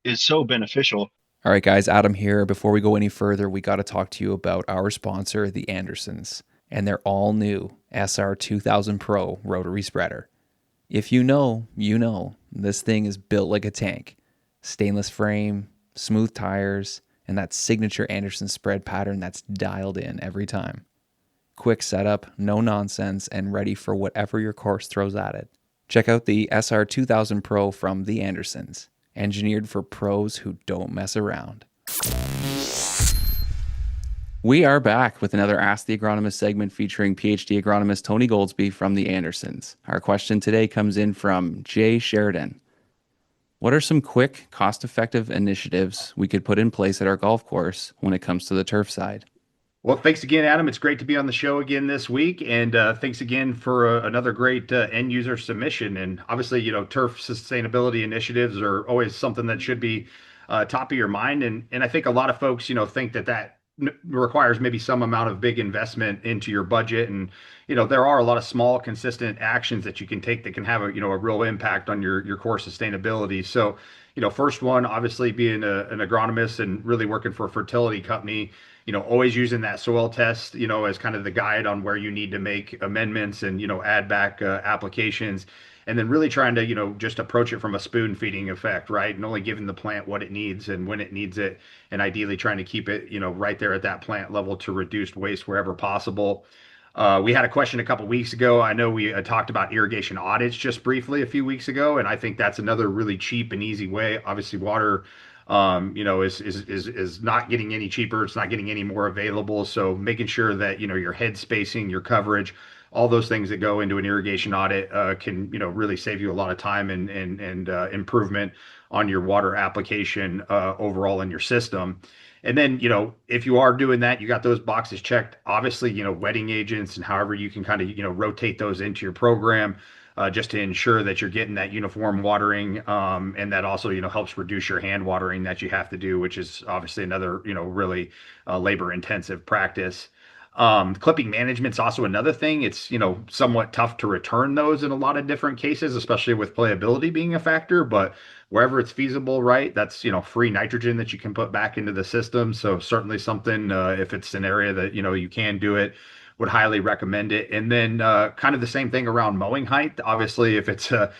is so beneficial. All right, guys, Adam here. Before we go any further, we got to talk to you about our sponsor, the Andersons, and their all new SR 2000 Pro rotary spreader. If you know, you know, this thing is built like a tank. Stainless frame, smooth tires, and that signature Anderson spread pattern that's dialed in every time. Quick setup, no nonsense, and ready for whatever your course throws at it. Check out the SR 2000 Pro from the Andersons, engineered for pros who don't mess around. We are back with another Ask the Agronomist segment featuring PhD agronomist Tony Goldsby from the Andersons. Our question today comes in from Jay Sheridan. What are some quick, cost-effective initiatives we could put in place at our golf course when it comes to the turf side? Well, thanks again, Adam. It's great to be on the show again this week. And thanks again for another great end user submission. And obviously, turf sustainability initiatives are always something that should be top of your mind. And I think a lot of folks, think that requires maybe some amount of big investment into your budget. And, there are a lot of small, consistent actions that you can take that can have a real impact on your core sustainability. So, first one, obviously being an agronomist and really working for a fertility company, always using that soil test, as kind of the guide on where you need to make amendments and, add back applications. And then really trying to, just approach it from a spoon feeding effect, right? And only giving the plant what it needs and when it needs it. And ideally trying to keep it, right there at that plant level to reduce waste wherever possible. We had a question a couple weeks ago. I know we talked about irrigation audits just briefly a few weeks ago, and I think that's another really cheap and easy way. Obviously, water, is not getting any cheaper. It's not getting any more available. So making sure that your head spacing, your coverage, all those things that go into an irrigation audit can really save you a lot of time and improvement on your water application overall in your system. And then, if you are doing that, you got those boxes checked. Obviously, wetting agents and however you can kind of, rotate those into your program just to ensure that you're getting that uniform watering. And that also, helps reduce your hand watering that you have to do, which is obviously another, really labor intensive practice. Clipping management's also another thing. It's, somewhat tough to return those in a lot of different cases, especially with playability being a factor, but wherever it's feasible, right? That's, free nitrogen that you can put back into the system. So certainly something, if it's an area that, you can do it, would highly recommend it. And then kind of the same thing around mowing height. Obviously, if it's a,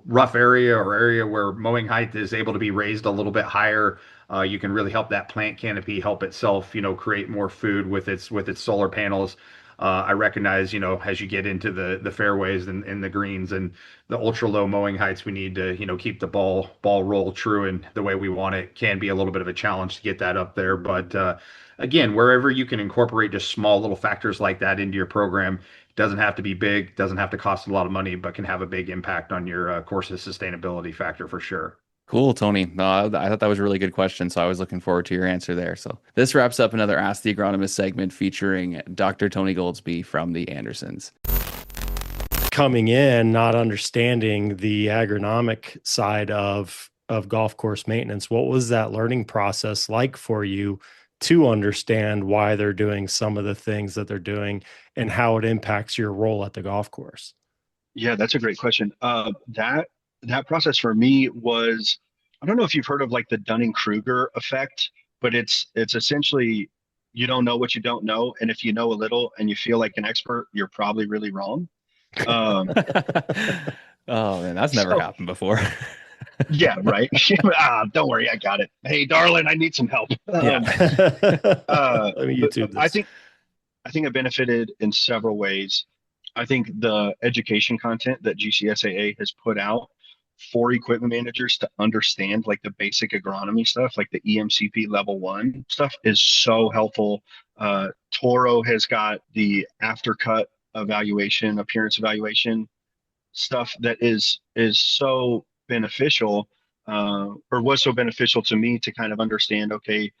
rough area or area where mowing height is able to be raised a little bit higher, you can really help that plant canopy help itself, create more food with its solar panels. I recognize, as you get into the fairways and the greens and the ultra low mowing heights, we need to, keep the ball roll true and the way we want it. Can be a little bit of a challenge to get that up there. But again, wherever you can incorporate just small little factors like that into your program, it doesn't have to be big, doesn't have to cost a lot of money, but can have a big impact on your course's sustainability factor for sure. Cool, Tony. I thought that was a really good question, so I was looking forward to your answer there. So this wraps up another Ask the Agronomist segment featuring Dr. Tony Goldsby from the Andersons. Coming in, not understanding the agronomic side of golf course maintenance, what was that learning process like for you to understand why they're doing some of the things that they're doing and how it impacts your role at the golf course? Yeah, that's a great question. That process for me was, I don't know if you've heard of like the Dunning-Kruger effect, but it's essentially you don't know what you don't know. And if you know a little and you feel like an expert, you're probably really wrong. Um, Oh man, that's never so happened before. yeah, right. Don't worry, I got it. Hey, darling, I need some help. Yeah. Let me But YouTube I this. think I benefited in several ways. I think the education content that GCSAA has put out for equipment managers to understand like the basic agronomy stuff, like the EMCP level 1 stuff, is so helpful. Toro has got the aftercut evaluation, appearance evaluation stuff that is so beneficial, or was so beneficial to me to kind of understand. Okay,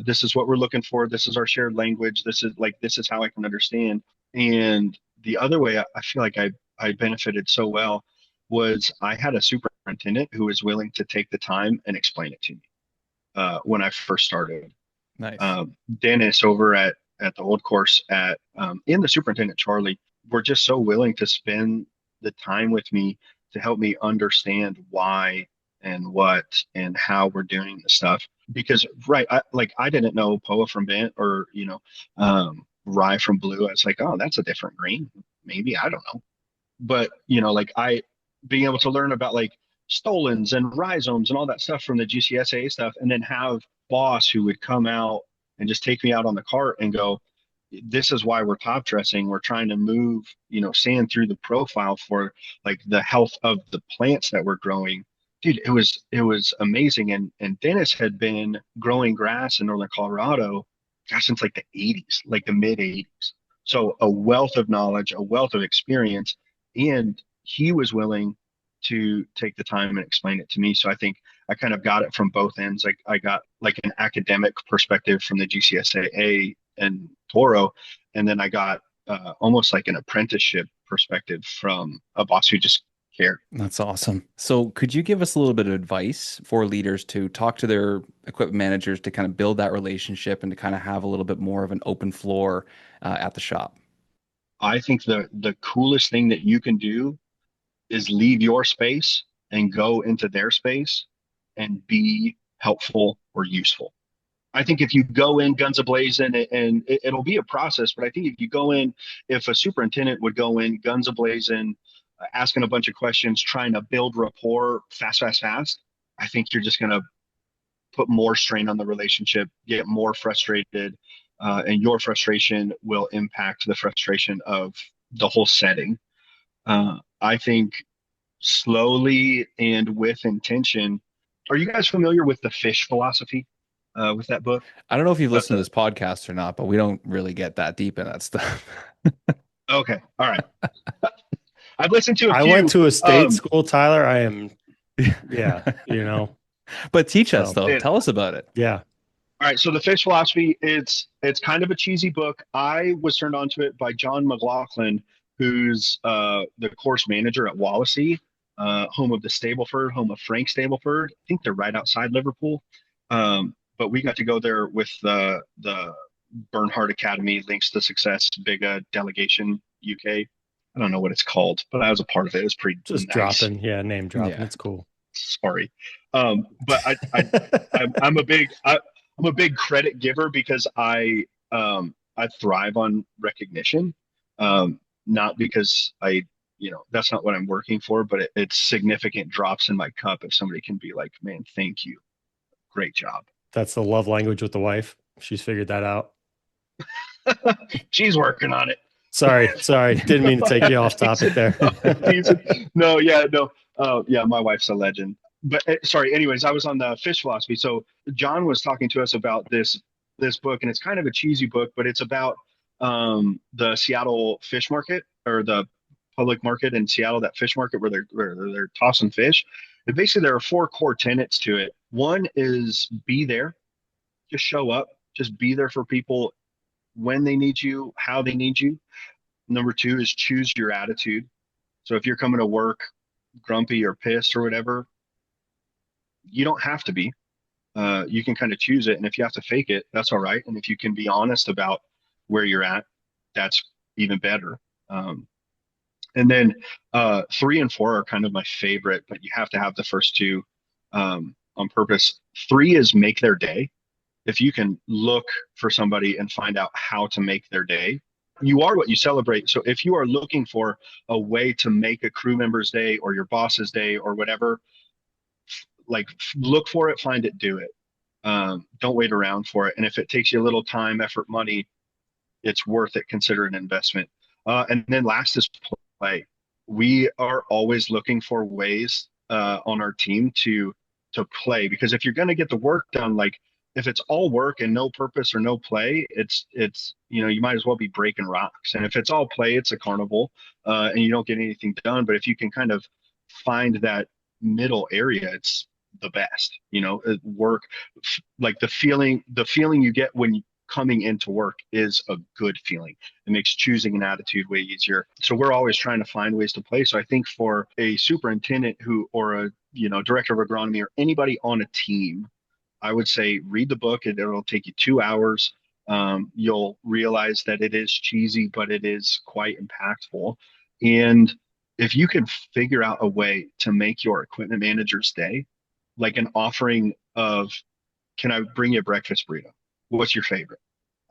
this is what we're looking for. This is our shared language. This is how I can understand. And the other way I feel like I benefited so well was I had a superintendent who was willing to take the time and explain it to me when I first started. Nice. Dennis over at the old course at in the superintendent Charlie were just so willing to spend the time with me to help me understand why and what and how we're doing the stuff. Because right, I didn't know POA from bent, or rye from blue. I was like, oh, that's a different green. Maybe, I don't know. But like I being able to learn about like stolons and rhizomes and all that stuff from the GCSA stuff, and then have boss who would come out and just take me out on the cart and go, this is why we're top dressing. We're trying to move, sand through the profile for like the health of the plants that we're growing. Dude, it was amazing. And Dennis had been growing grass in northern Colorado, gosh, since like the 80s, like the mid 80s. So a wealth of knowledge, a wealth of experience, and he was willing to take the time and explain it to me. So I think I kind of got it from both ends. Like I got like an academic perspective from the GCSAA and Toro, and then I got almost like an apprenticeship perspective from a boss who just cared. That's awesome. So, could you give us a little bit of advice for leaders to talk to their equipment managers to kind of build that relationship and to kind of have a little bit more of an open floor at the shop? I think the coolest thing that you can do is leave your space and go into their space and be helpful or useful. I think if you go in guns ablazing, and it'll be a process, but I think if you go in, if a superintendent would go in guns ablazing, asking a bunch of questions, trying to build rapport fast, fast, fast, I think you're just going to put more strain on the relationship, get more frustrated, and your frustration will impact the frustration of the whole setting. I think slowly and with intention. Are you guys familiar with the fish philosophy? With that book? I don't know if you've listened to The, this podcast or not, but we don't really get that deep in that stuff. okay, all right. I've listened to a I went few. to a state school, Tyler. I am, yeah, But teach us So, though. And, Tell us about it. yeah. all right, so the fish philosophy, it's kind of a cheesy book. I was turned on to it by John McLaughlin, who's the course manager at Wallasey, home of the Stableford, home of Frank Stableford. I think they're right outside Liverpool. But we got to go there with the Bernhard Academy, Links to Success, big delegation UK. I don't know what it's called, but I was a part of it. It was pretty Just nice. dropping. Yeah. Name dropping. Yeah. It's cool. Sorry, but I'm a big credit giver because I thrive on recognition, not because that's not what I'm working for, but it's significant drops in my cup if somebody can be like, man, thank you, great job. That's the love language with the wife. She's figured that out. She's working on it. Sorry. Didn't mean to take you off topic there. No, yeah, no. Yeah, my wife's a legend. But sorry, anyways, I was on the fish philosophy. So John was talking to us about this book, and it's kind of a cheesy book, but it's about the Seattle fish market, or the public market in Seattle, that fish market where they're tossing fish. And basically there are four core tenets to it. One is be there, just show up, just be there for people when they need you, how they need you. Number two is choose your attitude. So if you're coming to work grumpy or pissed or whatever, you don't have to be. You can kind of choose it. And if you have to fake it, that's all right. And if you can be honest about where you're at, that's even better. And then 3 and 4 are kind of my favorite, but you have to have the first two on purpose. 3 is make their day. if you can look for somebody and find out how to make their day, you are what you celebrate. So if you are looking for a way to make a crew member's day or your boss's day or whatever, like look for it, find it, do it. Don't wait around for it. And if it takes you a little time, effort, money, it's worth it. Consider an investment. And then last is play. We are always looking for ways on our team to play, because if you're going to get the work done, like if it's all work and no purpose or no play, it's you might as well be breaking rocks. And if it's all play, it's a carnival, and you don't get anything done. But if you can kind of find that middle area, it's the best. Work, like the feeling you get when coming into work is a good feeling. It makes choosing an attitude way easier. So we're always trying to find ways to play. So I think for a superintendent or a director of agronomy or anybody on a team, I would say read the book. It'll take you 2 hours. You'll realize that it is cheesy, but it is quite impactful. And if you can figure out a way to make your equipment manager's day, like an offering of, can I bring you a breakfast burrito? What's your favorite?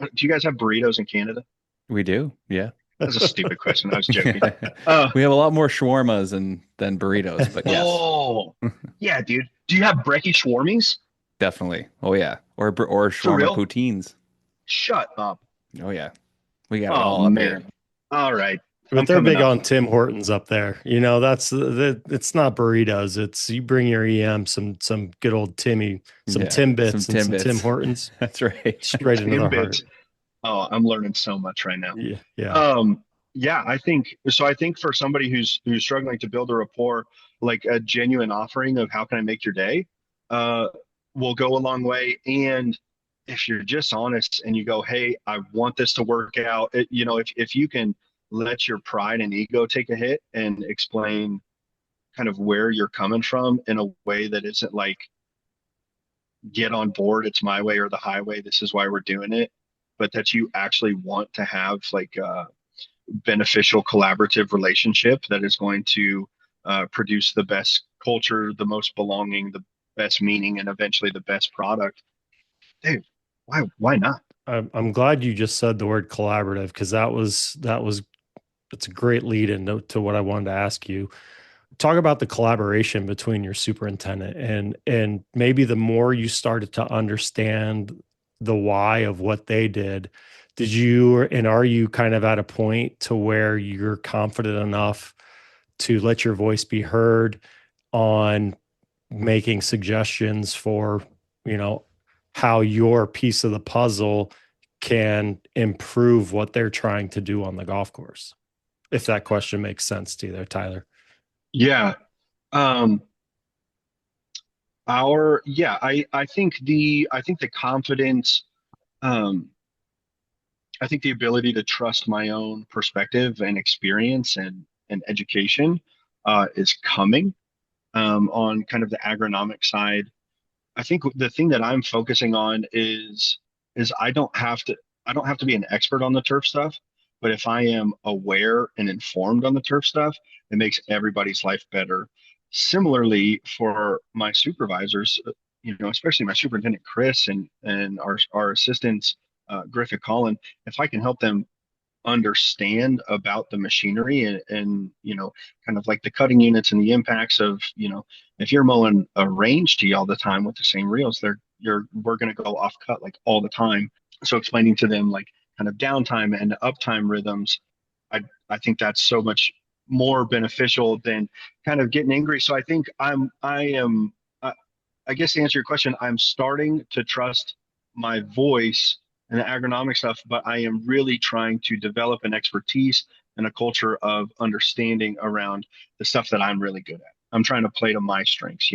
Do you guys have burritos in Canada? We do. Yeah. That's a stupid question. I was joking. We have a lot more shawarmas than burritos, but yes. Oh, yeah, dude. Do you have brekkie shawarmies? Definitely. Oh yeah. Or For shawarma real? poutines. Shut up. Oh yeah. We got it Oh, all up man. here. All right. But I'm they're coming big up. on Tim Hortons up there. It's not burritos. It's you bring your EM, some good old Timmy, some Yeah, Timbits some and some Timbits. Tim Hortons That's right. straight into the Timbits. heart. Oh, I'm learning so much right now. Yeah. Yeah. Yeah, I think so. I think for somebody who's struggling to build a rapport, like a genuine offering of how can I make your day, will go a long way. And if you're just honest and you go, hey, I want this to work out, if you can let your pride and ego take a hit and explain kind of where you're coming from in a way that isn't like, get on board, it's my way or the highway, this is why we're doing it, but that you actually want to have like a beneficial collaborative relationship that is going to produce the best culture, the most belonging, the best meaning, and eventually the best product. Dude, why not? I'm glad you just said the word collaborative, because it's a great lead in to what I wanted to ask you. Talk about the collaboration between your superintendent and maybe the more you started to understand the why of what they did, are you kind of at a point to where you're confident enough to let your voice be heard on making suggestions for, how your piece of the puzzle can improve what they're trying to do on the golf course? If that question makes sense to you there, Tyler. Yeah. I think the confidence, I think the ability to trust my own perspective and experience and education is coming on kind of the agronomic side. I think the thing that I'm focusing on is I don't have to be an expert on the turf stuff, but if I am aware and informed on the turf stuff, it makes everybody's life better. Similarly, for my supervisors, especially my superintendent Chris and our assistants Griffith Collin, if I can help them understand about the machinery and kind of like the cutting units and the impacts of if you're mowing a range tee all the time with the same reels, we're going to go off cut like all the time. So explaining to them like kind of downtime and uptime rhythms, I think that's so much more beneficial than kind of getting angry. So I think I guess to answer your question, I'm starting to trust my voice and the agronomic stuff, but I am really trying to develop an expertise and a culture of understanding around the stuff that I'm really good at. I'm trying to play to my strengths,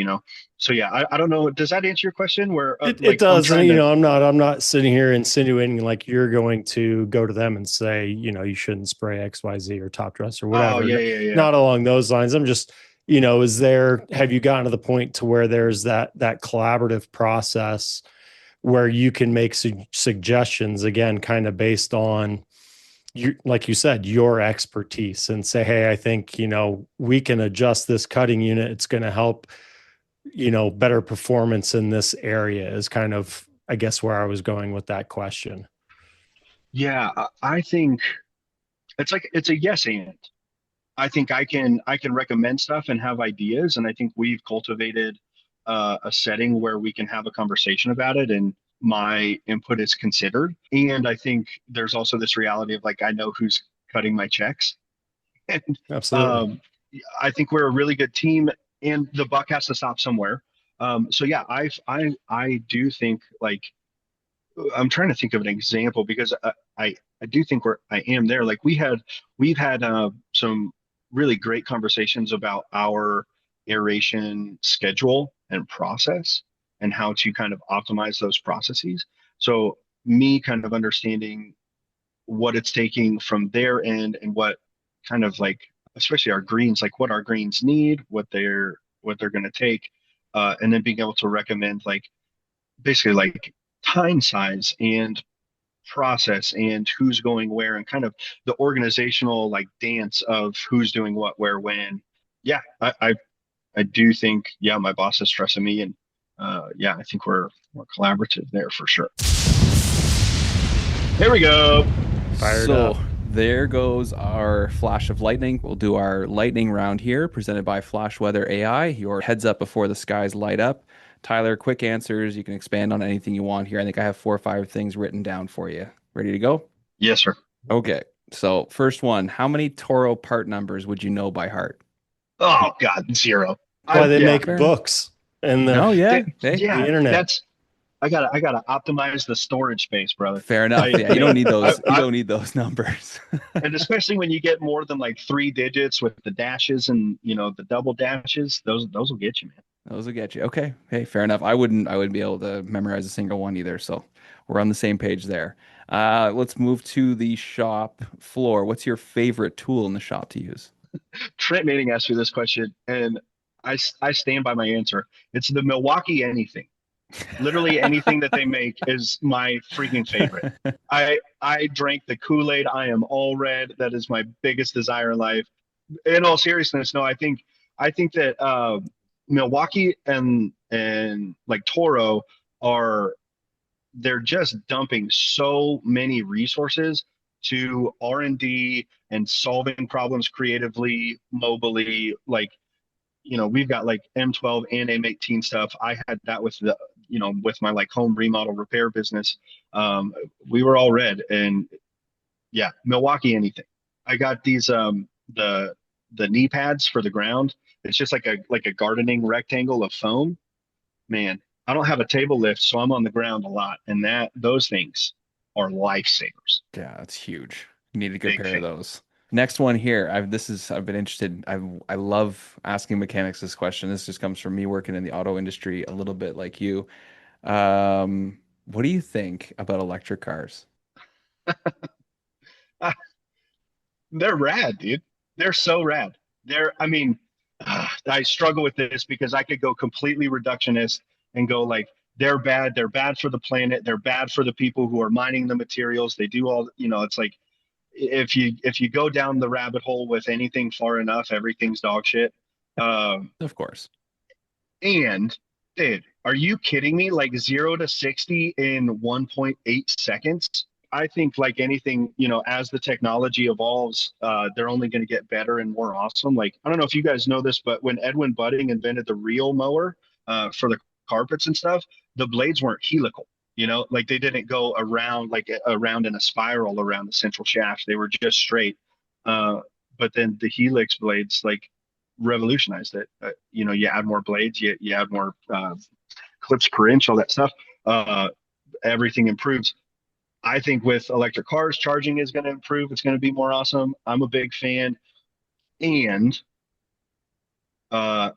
So yeah, I don't know. Does that answer your question? Where It does, and I'm not sitting here insinuating like you're going to go to them and say, you shouldn't spray XYZ or top dress or whatever. Oh yeah. Not along those lines. I'm just, have you gotten to the point to where there's that collaborative process where you can make suggestions, again, kind of based on like you said, your expertise, and say, hey, I think, we can adjust this cutting unit. It's going to help, better performance in this area, is kind of I guess where I was going with that question. Yeah, I think it's a yes and. I think I can recommend stuff and have ideas, and I think we've cultivated a setting where we can have a conversation about it, and my input is considered. And I think there's also this reality of like I know who's cutting my checks, and Absolutely. I think we're a really good team, and the buck has to stop somewhere. So yeah, I do think like I'm trying to think of an example because I do think I am there. Like we've had some really great conversations about our aeration schedule and process and how to kind of optimize those processes. So me kind of understanding what it's taking from their end and what kind of like especially our greens, like what our greens need, what they're going to take, and then being able to recommend like basically like time size and process and who's going where and kind of the organizational like dance of who's doing what where when. Yeah, I do think yeah my boss is trusting me, and yeah I think we're collaborative there for sure. There we go. Fired So up. there goes our flash of lightning. We'll do our lightning round here, presented by Flash Weather AI. Your heads up before the skies light up. Tyler, quick answers. You can expand on anything you want here. I think I have 4 or 5 things written down for you. Ready to go? Yes sir. Okay. So first one, how many Toro part numbers would you know by heart? Oh god, zero. Why they Yeah. make Fair. books and the, Oh yeah. That- Hey, yeah the internet. that's I gotta optimize the storage space, brother. fair enough. I- Yeah, you don't need those. You I- don't need those numbers. And especially when you get more than like 3 digits with the dashes and the double dashes, those will get you, man. Those will get you. Okay. Hey, fair enough. I wouldn't be able to memorize a single one either. So we're on the same page there. Let's move to the shop floor. What's your favorite tool in the shop to use? Trent Manning asked me this question, and I stand by my answer. It's the Milwaukee anything. Literally anything that they make is my freaking favorite. I drank the Kool-Aid. I am all red. That is my biggest desire in life. In all seriousness, no, I think that Milwaukee and like Toro are they're just dumping so many resources to R&D and solving problems creatively, mobily. Like we've got like M12 and M18 stuff. I had that with with my like home remodel repair business. We were all red, and yeah, Milwaukee anything. I got these the knee pads for the ground. It's just like a gardening rectangle of foam. Man, I don't have a table lift, so I'm on the ground a lot, and those things are lifesavers. Yeah, that's huge. You need a good Big pair of fan. those. Next one here. I've been interested. I love asking mechanics this question. This just comes from me working in the auto industry a little bit like you. What do you think about electric cars? They're rad, dude. They're so rad. I mean, I struggle with this because I could go completely reductionist and go like, they're bad. They're bad for the planet. They're bad for the people who are mining the materials. They do all, it's like, if you go down the rabbit hole with anything far enough, everything's dog shit. Um, Of course. and dude, are you kidding me? Like 0 to 60 in 1.8 seconds. I think like anything, as the technology evolves, they're only going to get better and more awesome. Like, I don't know if you guys know this, but when Edwin Budding invented the reel mower for the carpets and stuff, the blades weren't helical. Like they didn't go around like around in a spiral around the central shaft. They were just straight. But then the helix blades like revolutionized it. You add more blades, you add more clips per inch, all that stuff. Everything improves. I think with electric cars, charging is going to improve. It's going to be more awesome. I'm a big fan. And uh,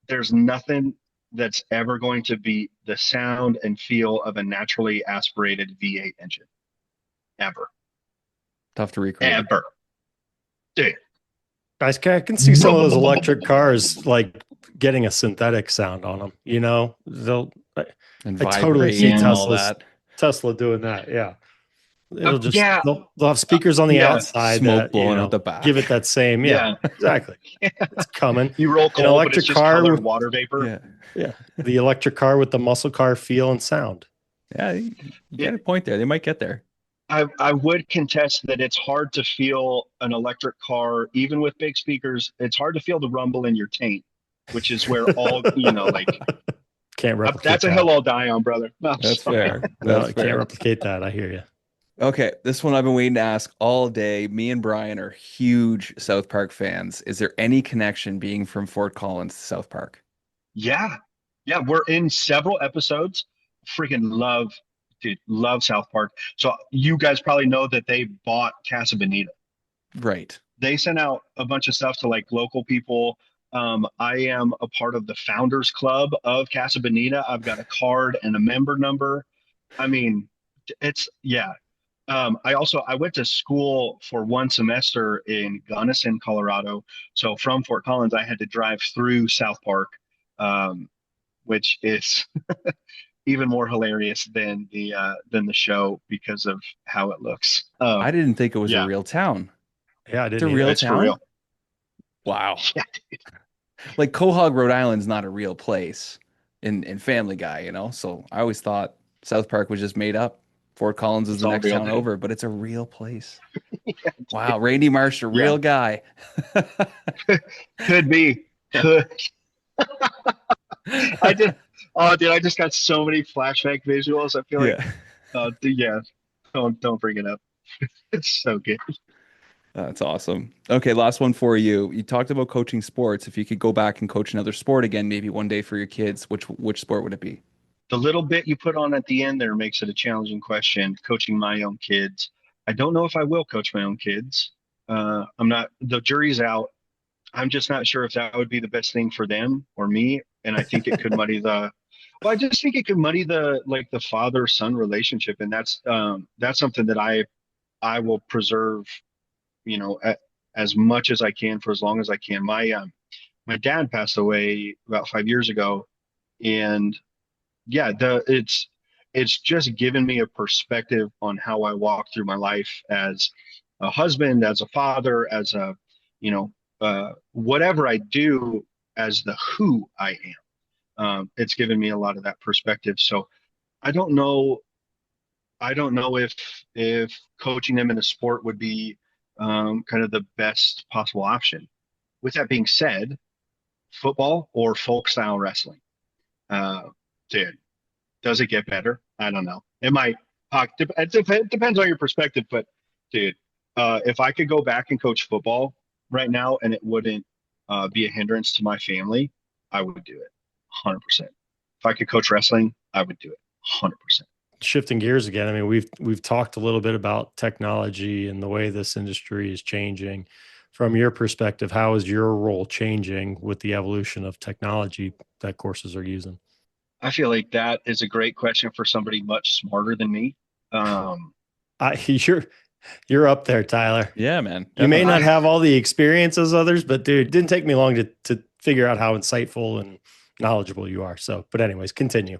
there's nothing that's ever going to beat the sound and feel of a naturally aspirated V8 engine. Ever. Tough to recreate. Ever. Dude. I can see some of those electric cars like getting a synthetic sound on them. They'll. And I totally see vibrate and all Tesla's that. Tesla doing that. Yeah, it'll just yeah. they'll have speakers on the Yeah. outside Smoke that blowing out the back. give it that same. Yeah, exactly. It's coming. You roll An coal, but it's electric just car colored with water vapor. Yeah. the electric car with the muscle car feel and sound. Yeah, you get It, a point there. They might get there. I would contest that it's hard to feel an electric car, even with big speakers. It's hard to feel the rumble in your tank, which is where all, like Can't replicate that's a that. hill I'll die on, brother. No, I'm That's sorry. fair. No, That's I can't fair. replicate that. I hear you. Okay, this one I've been waiting to ask all day. Me and Brian are huge South Park fans. Is there any connection being from Fort Collins to South Park? Yeah. Yeah. We're in several episodes. Freaking love, dude, love South Park. So you guys probably know that they bought Casa Bonita. Right. They sent out a bunch of stuff to like local people. I am a part of the founders club of Casa Bonita. I've got a card and a member number. I mean, it's yeah. I went to school for one semester in Gunnison, Colorado. So from Fort Collins, I had to drive through South Park, um, which is even more hilarious than the show because of how it looks. I didn't think it was a Yeah, real town. Yeah, I It's a didn't real either. it's for town? real. Wow. Yeah, Like Quahog, Rhode Island's not a real place in Family Guy, you know? So I always thought South Park was just made up. Fort Collins is it's the all next real, town dude. over, but it's a real place. Wow, Randy Marsh, a Yeah, real guy. could be. Could I did? Oh, dude, I just got so many flashback visuals. I feel like, Yeah. yeah, don't bring it up. It's so good. That's awesome. Okay, last one for you. You talked about coaching sports. If you could go back and coach another sport again, maybe one day for your kids, which sport would it be? The little bit you put on at the end there makes it a challenging question. Coaching my own kids. I don't know if I will coach my own kids. I'm not. The jury's out. I'm just not sure if that would be the best thing for them or me. And I think it could muddy the. Well, I just think it could muddy the like the father son relationship, and that's something that I will preserve. As much as I can for as long as I can. My dad passed away about 5 years ago, and yeah, it's just given me a perspective on how I walk through my life as a husband, as a father, as a you know whatever I do, as the who I am. It's given me a lot of that perspective. So I don't know. I don't know if coaching them in a sport would be kind of the best possible option. With that being said, football or folk style wrestling, uh, dude, does it get better? I don't know. It might. It depends on your perspective, but dude, if I could go back and coach football right now and it wouldn't be a hindrance to my family, I would do it 100%. If I could coach wrestling, I would do it 100%. Shifting gears again, I mean, we've talked a little bit about technology and the way this industry is changing. From your perspective, how is your role changing with the evolution of technology that courses are using? I feel like that is a great question for somebody much smarter than me. Um, You're up there, Tyler. Yeah, man. You may Definitely. not have all the experience as others, but dude, it didn't take me long to figure out how insightful and knowledgeable you are. So, but anyways, continue.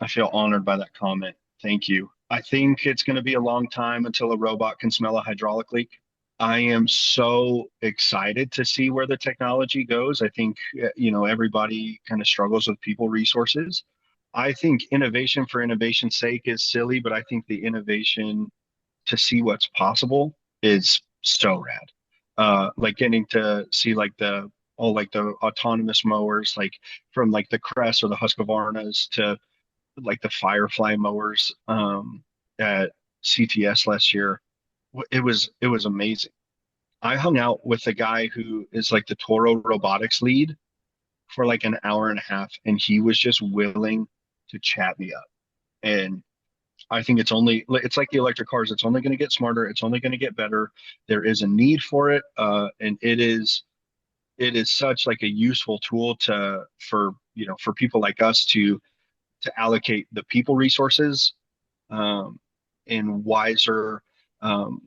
I feel honored by that comment. Thank you. I think it's going to be a long time until a robot can smell a hydraulic leak. I am so excited to see where the technology goes. I think, everybody kind of struggles with people resources. I think innovation for innovation's sake is silly, but I think the innovation to see what's possible is so rad. Like getting to see like the autonomous mowers, like from like the Crest or the Husqvarnas to like the Firefly mowers at CTS last year. It was amazing. I hung out with the guy who is like the Toro robotics lead for like an hour and a half, and he was just willing to chat me up. And I think it's like the electric cars. It's only going to get smarter. It's only going to get better. There is a need for it, and it is such like a useful tool for people like us to allocate the people resources um, in wiser, um,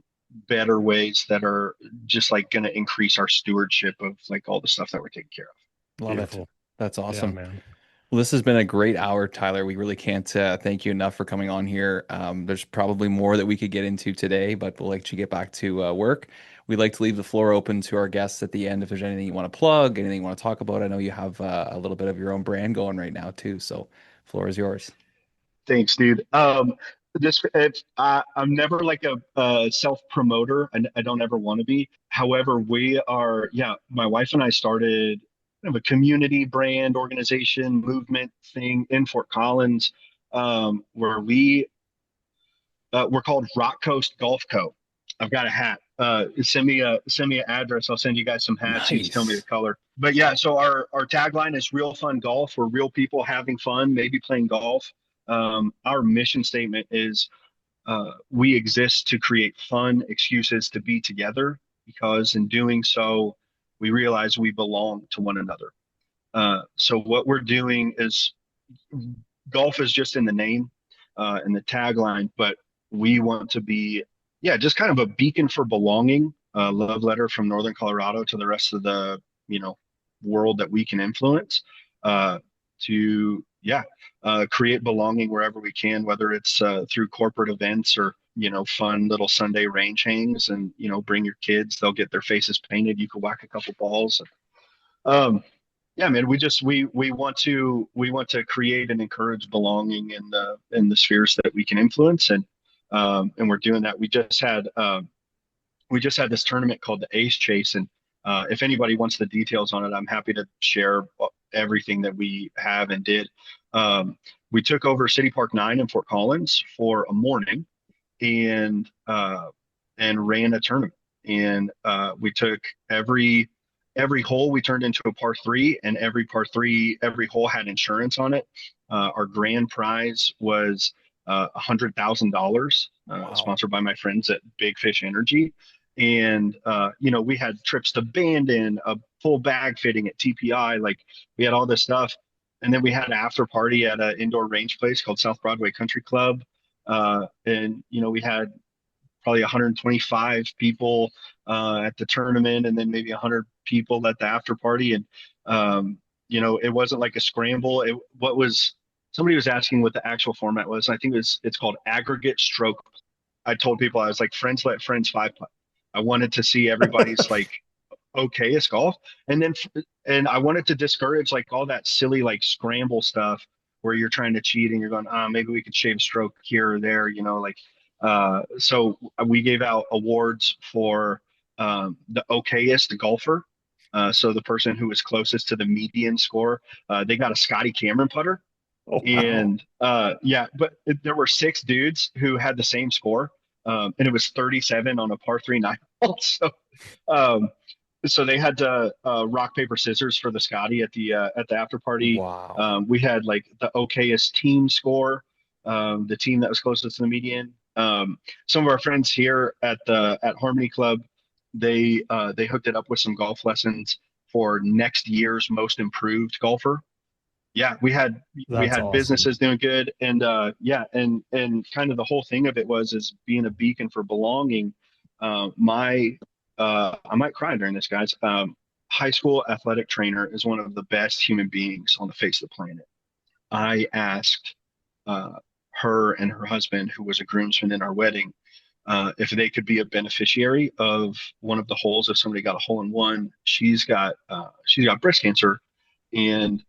better ways that are just like going to increase our stewardship of like all the stuff that we're taking care of. Love it. Beautiful. That's Yeah, awesome. man. Well, this has been a great hour, Tyler. We really can't thank you enough for coming on here. There's probably more that we could get into today, but we'll let you get back to work. We like to leave the floor open to our guests at the end if there's anything you want to plug, anything you want to talk about. I know you have a little bit of your own brand going right now too, so floor is yours. Thanks, dude. This I'm never like a self promoter, and I don't ever want to be. However, we are, yeah, my wife and I started kind of a community brand organization movement thing in Fort Collins, where we're called Rock Coast Golf Co. I've got a hat. Send me an address. I'll send you guys some hats. You just tell me the Nice. color. But yeah, so our tagline is real fun golf. We're real people having fun, maybe playing golf. Our mission statement is we exist to create fun excuses to be together because in doing so, we realize we belong to one another. So what we're doing is golf is just in the name and the tagline, but we want to be, yeah, just kind of a beacon for belonging, a love letter from Northern Colorado to the rest of the, you know, world that we can influence to, yeah, create belonging wherever we can, whether it's through corporate events or, you know, fun little Sunday range hangs and, you know, bring your kids, they'll get their faces painted. You can whack a couple balls. Um, yeah, man, we want to create and encourage belonging in the spheres that we can influence, and we're doing that. We just had this tournament called the Ace Chase, and if anybody wants the details on it, I'm happy to share everything that we have and did. Um, we took over City Park 9 in Fort Collins for a morning, and ran a tournament. And we took every hole we turned into a par three, and every par three, every hole had insurance on it. Our grand prize was $100,000, Wow. sponsored by my friends at Big Fish Energy. And you know, we had trips to Bandon, a full bag fitting at TPI, like we had all this stuff. And then we had an after party at an indoor range place called South Broadway Country Club. And you know, we had probably 125 people at the tournament, and then maybe 100 people at the after party. And you know, it wasn't like a scramble. What was somebody was asking what the actual format was. I think it's called aggregate stroke. I told people I was like friends let friends five putt. I wanted to see everybody's like okay as golf, and then and I wanted to discourage like all that silly like scramble stuff where you're trying to cheat and you're going, maybe we could shave a stroke here or there, you know, like so we gave out awards for the okayest golfer. So the person who was closest to the median score, they got a Scotty Cameron putter. Oh, wow. And yeah, but there were six dudes who had the same score, and it was 37 on a par three nine hole. Um, so they had to rock paper scissors for the Scotty at the after party. Wow. We had like the okayest team score, the team that was closest to the median. Some of our friends here at Harmony Club, they hooked it up with some golf lessons for next year's most improved golfer. Yeah, we That's had awesome. businesses doing good, and yeah, and kind of the whole thing of it was is being a beacon for belonging. My I might cry during this, guys. High school athletic trainer is one of the best human beings on the face of the planet. I asked uh, her and her husband, who was a groomsman in our wedding, if they could be a beneficiary of one of the holes. If somebody got a hole in one, she's got breast cancer, and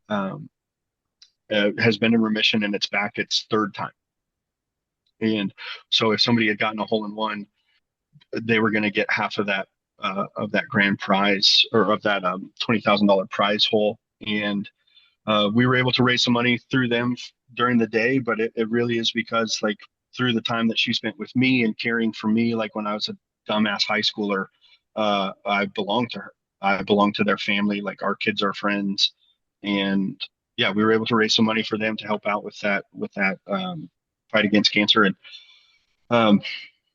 has been in remission, and it's back its third time. And so if somebody had gotten a hole in one, they were going to get half of that grand prize, or of that $20,000 prize hole. And we were able to raise some money through them during the day, but it really is because like through the time that she spent with me and caring for me, like when I was a dumbass high schooler, I belonged to her. I belonged to their family. Like our kids are friends, and yeah, we were able to raise some money for them to help out with that fight against cancer. And um,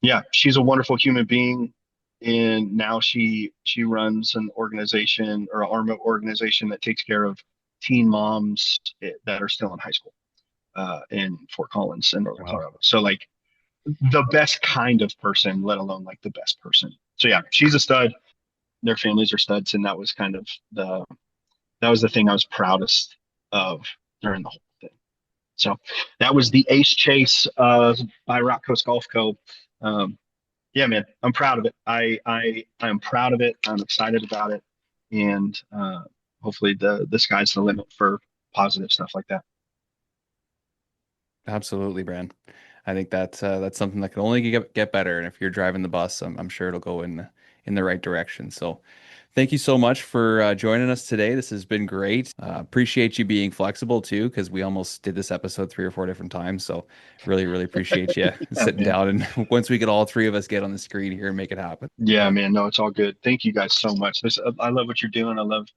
yeah, she's a wonderful human being, and now she runs an organization or an ARMA organization that takes care of teen moms that are still in high school in Fort Collins in Northern Wow. Colorado. So like the best kind of person, let alone like the best person. So yeah, she's a stud. Their families are studs, and that was kind of the thing I was proudest of during the whole thing. So that was the Ace Chase by Rock Coast Golf Co. Um, yeah, man, I'm proud of it. I'm proud of it. I'm excited about it, and hopefully the sky's the limit for positive stuff like that. Absolutely, Brand. I think that's something that can only get better. And if you're driving the bus, I'm sure it'll go in the right direction. So thank you so much for joining us today. This has been great. Appreciate you being flexible too, because we almost did this episode 3 or 4 different times. So really, really appreciate you Yeah, sitting man. down. And once we get all three of us get on the screen here and make it happen. Yeah, man. No, it's all good. Thank you guys so much. I love what you're doing. I love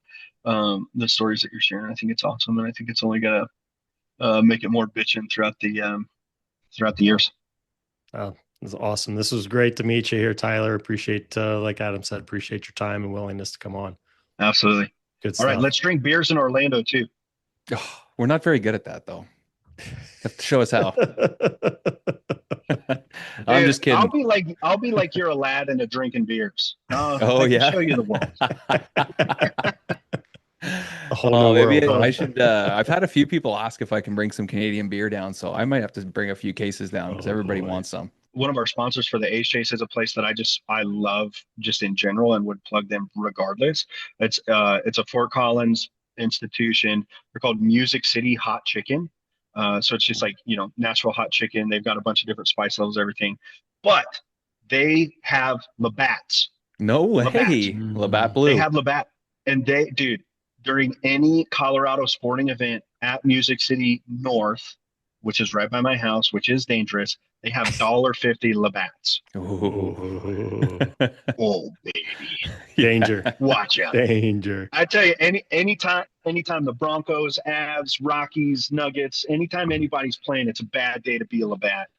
the stories that you're sharing. I think it's awesome, and I think it's only gonna make it more bitching throughout the years. This is awesome. This was great to meet you here, Tyler. Appreciate, like Adam said, appreciate your time and willingness to come on. Absolutely. Good All right, stuff. let's drink beers in Orlando too. Oh, we're not very good at that though. You have to show us how. I'm Dude, just kidding. I'll be like you're a lad into drinking beers. Oh I can yeah. show you the world. A whole Oh, new maybe world, I huh? should. I've had a few people ask if I can bring some Canadian beer down, so I might have to bring a few cases down because Oh everybody boy. wants some. One of our sponsors for the Ace Chase is a place that I love just in general and would plug them regardless. It's a Fort Collins institution. They're called Music City Hot Chicken. So it's just like, Nashville hot chicken. They've got a bunch of different spice levels, everything. But they have Labatt's. No Labatt. way, Labatt Mm. They Blue. have Labatt. And dude, during any Colorado sporting event at Music City North, which is right by my house, which is dangerous, they have $1.50 Labatt's. Ooh. Ooh. Oh, baby. Danger. Yeah. Watch out. Danger. I tell you, anytime the Broncos, Avs, Rockies, Nuggets, anytime anybody's playing, it's a bad day to be a Labatt.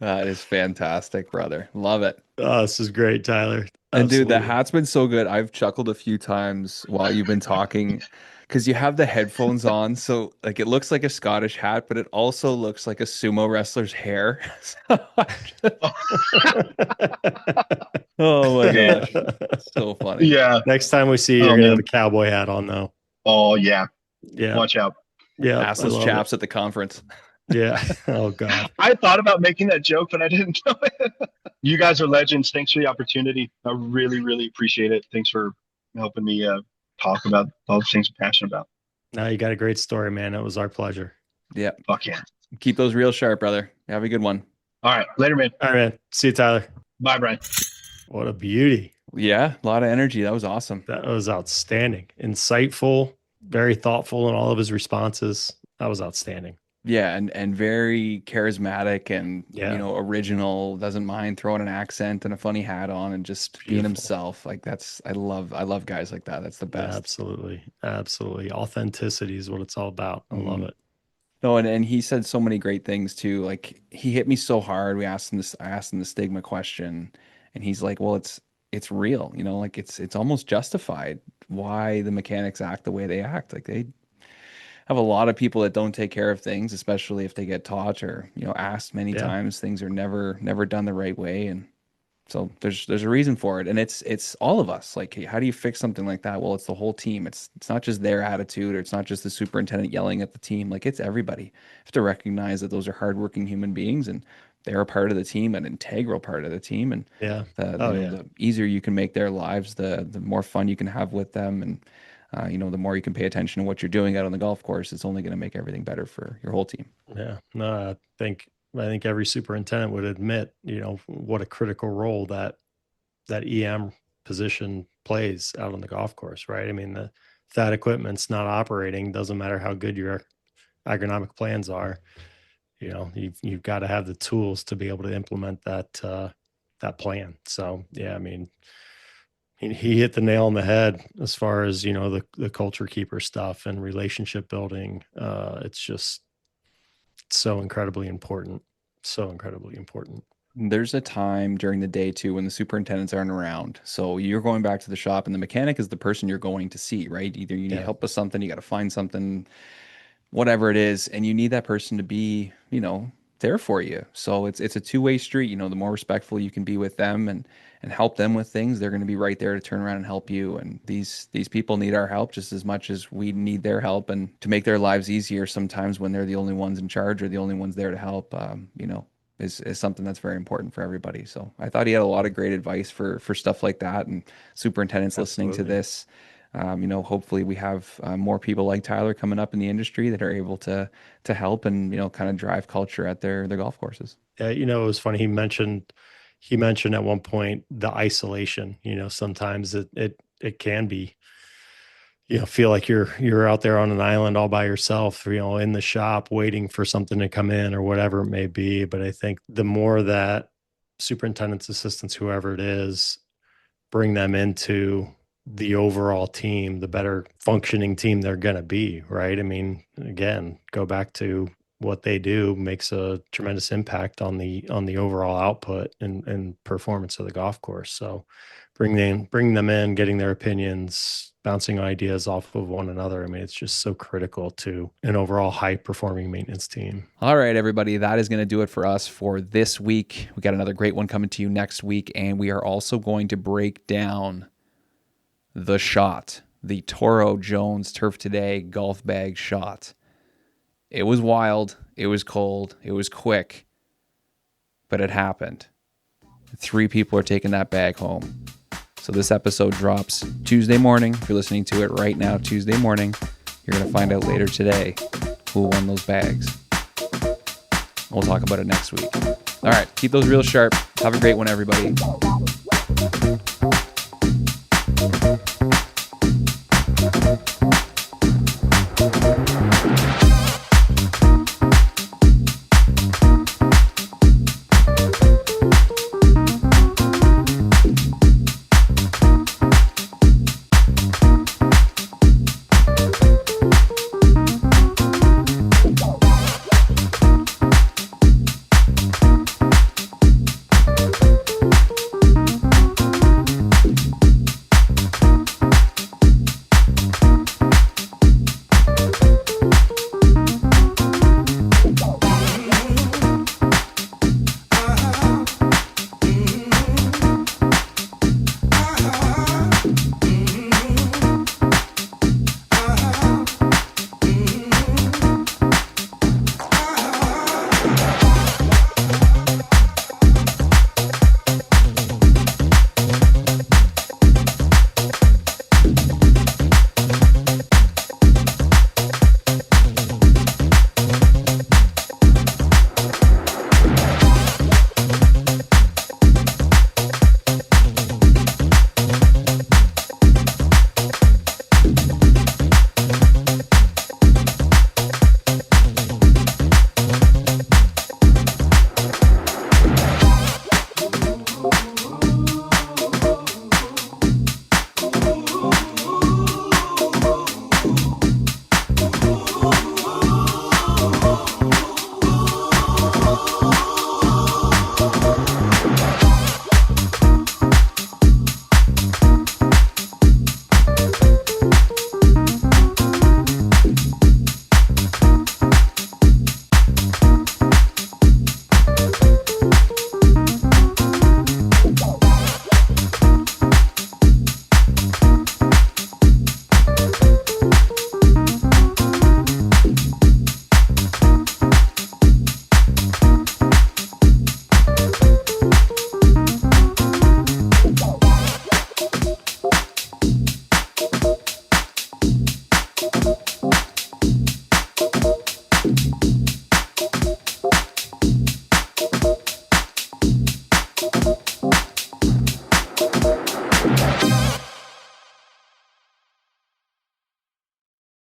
That is fantastic, brother. Love it. Oh, this is great, Tyler. And dude, the Absolutely. hat's been so good. I've chuckled a few times while you've been talking because you have the headphones on. So like it looks like a Scottish hat, but it also looks like a sumo wrestler's hair. Oh my Dude. gosh. So funny. Yeah. Next time we see you, Oh, you're gonna man. have a cowboy hat on, though. Oh, yeah. Yeah. Watch out. Yeah. I Assless love chaps at the conference. it. Yeah. Oh God. I thought about making that joke, but I didn't know it. You guys are legends. Thanks for the opportunity. I really, really appreciate it. Thanks for helping me talk about all the things I'm passionate about. No, you got a great story, man. It was our pleasure. Yeah. Fuck yeah. Keep those real sharp, brother. Have a good one. All right. Later, man. All right, man. See you, Tyler. Bye, Brian. What a beauty. Yeah, a lot of energy. That was awesome. That was outstanding. Insightful, very thoughtful in all of his responses. That was outstanding. Yeah, and very charismatic and Yeah. original, doesn't mind throwing an accent and a funny hat on and just being Beautiful. himself. Like I love guys like that. That's the best. Absolutely. Absolutely. Authenticity is what it's all about. I love Mhm. it. No, and he said so many great things too. Like he hit me so hard. I asked him the stigma question, and he's like, "Well, it's real, like it's almost justified why the mechanics act the way they act. Like they have a lot of people that don't take care of things, especially if they get taught or, asked many Yeah. times. Things are never done the right way, and so there's a reason for it, and it's all of us. Like, hey, how do you fix something like that? Well, it's the whole team. It's not just their attitude, or it's not just the superintendent yelling at the team. Like, it's everybody. You have to recognize that those are hardworking human beings, and they're a part of the team, an integral part of the team. And Yeah. the, Oh, you know, yeah. the easier you can make their lives, the more fun you can have with them, and the more you can pay attention to what you're doing out on the golf course. It's only going to make everything better for your whole team. Yeah. No, I think every superintendent would admit, what a critical role that EM position plays out on the golf course, right? I mean, if that equipment's not operating, doesn't matter how good your agronomic plans are, you've got to have the tools to be able to implement that plan. So yeah, I mean, he hit the nail on the head as far as, the culture keeper stuff and relationship building. It's just so incredibly important. So incredibly important. There's a time during the day too when the superintendents aren't around. So you're going back to the shop and the mechanic is the person you're going to see, right? Either you need Yeah. help with something, you got to find something, whatever it is, and you need that person to be, there for you. So it's a two-way street. The more respectful you can be with them and help them with things, they're going to be right there to turn around and help you. And these people need our help just as much as we need their help. And to make their lives easier, sometimes when they're the only ones in charge or the only ones there to help, is something that's very important for everybody. So I thought he had a lot of great advice for stuff like that. And superintendents listening to Absolutely. this, Hopefully we have more people like Tyler coming up in the industry that are able to help and kind of drive culture at their golf courses. Yeah, it was funny. He mentioned at one point the isolation. Sometimes it can be, feel like you're out there on an island all by yourself, in the shop waiting for something to come in or whatever it may be. But I think the more that superintendent's assistants, whoever it is, bring them into the overall team, the better functioning team they're going to be, right? I mean, again, go back to what they do makes a tremendous impact on the overall output and performance of the golf course. So bring them in, getting their opinions, bouncing ideas off of one another. I mean, it's just so critical to an overall high performing maintenance team. All right, everybody, that is going to do it for us for this week. We got another great one coming to you next week, and we are also going to break down the shot, the Toro Jones Turf Today golf bag shot. It was wild, it was cold, it was quick, but it happened. 3 people are taking that bag home. So this episode drops Tuesday morning. If you're listening to it right now, Tuesday morning, you're going to find out later today who won those bags. We'll talk about it next week. All right, keep those reels sharp. Have a great one, everybody.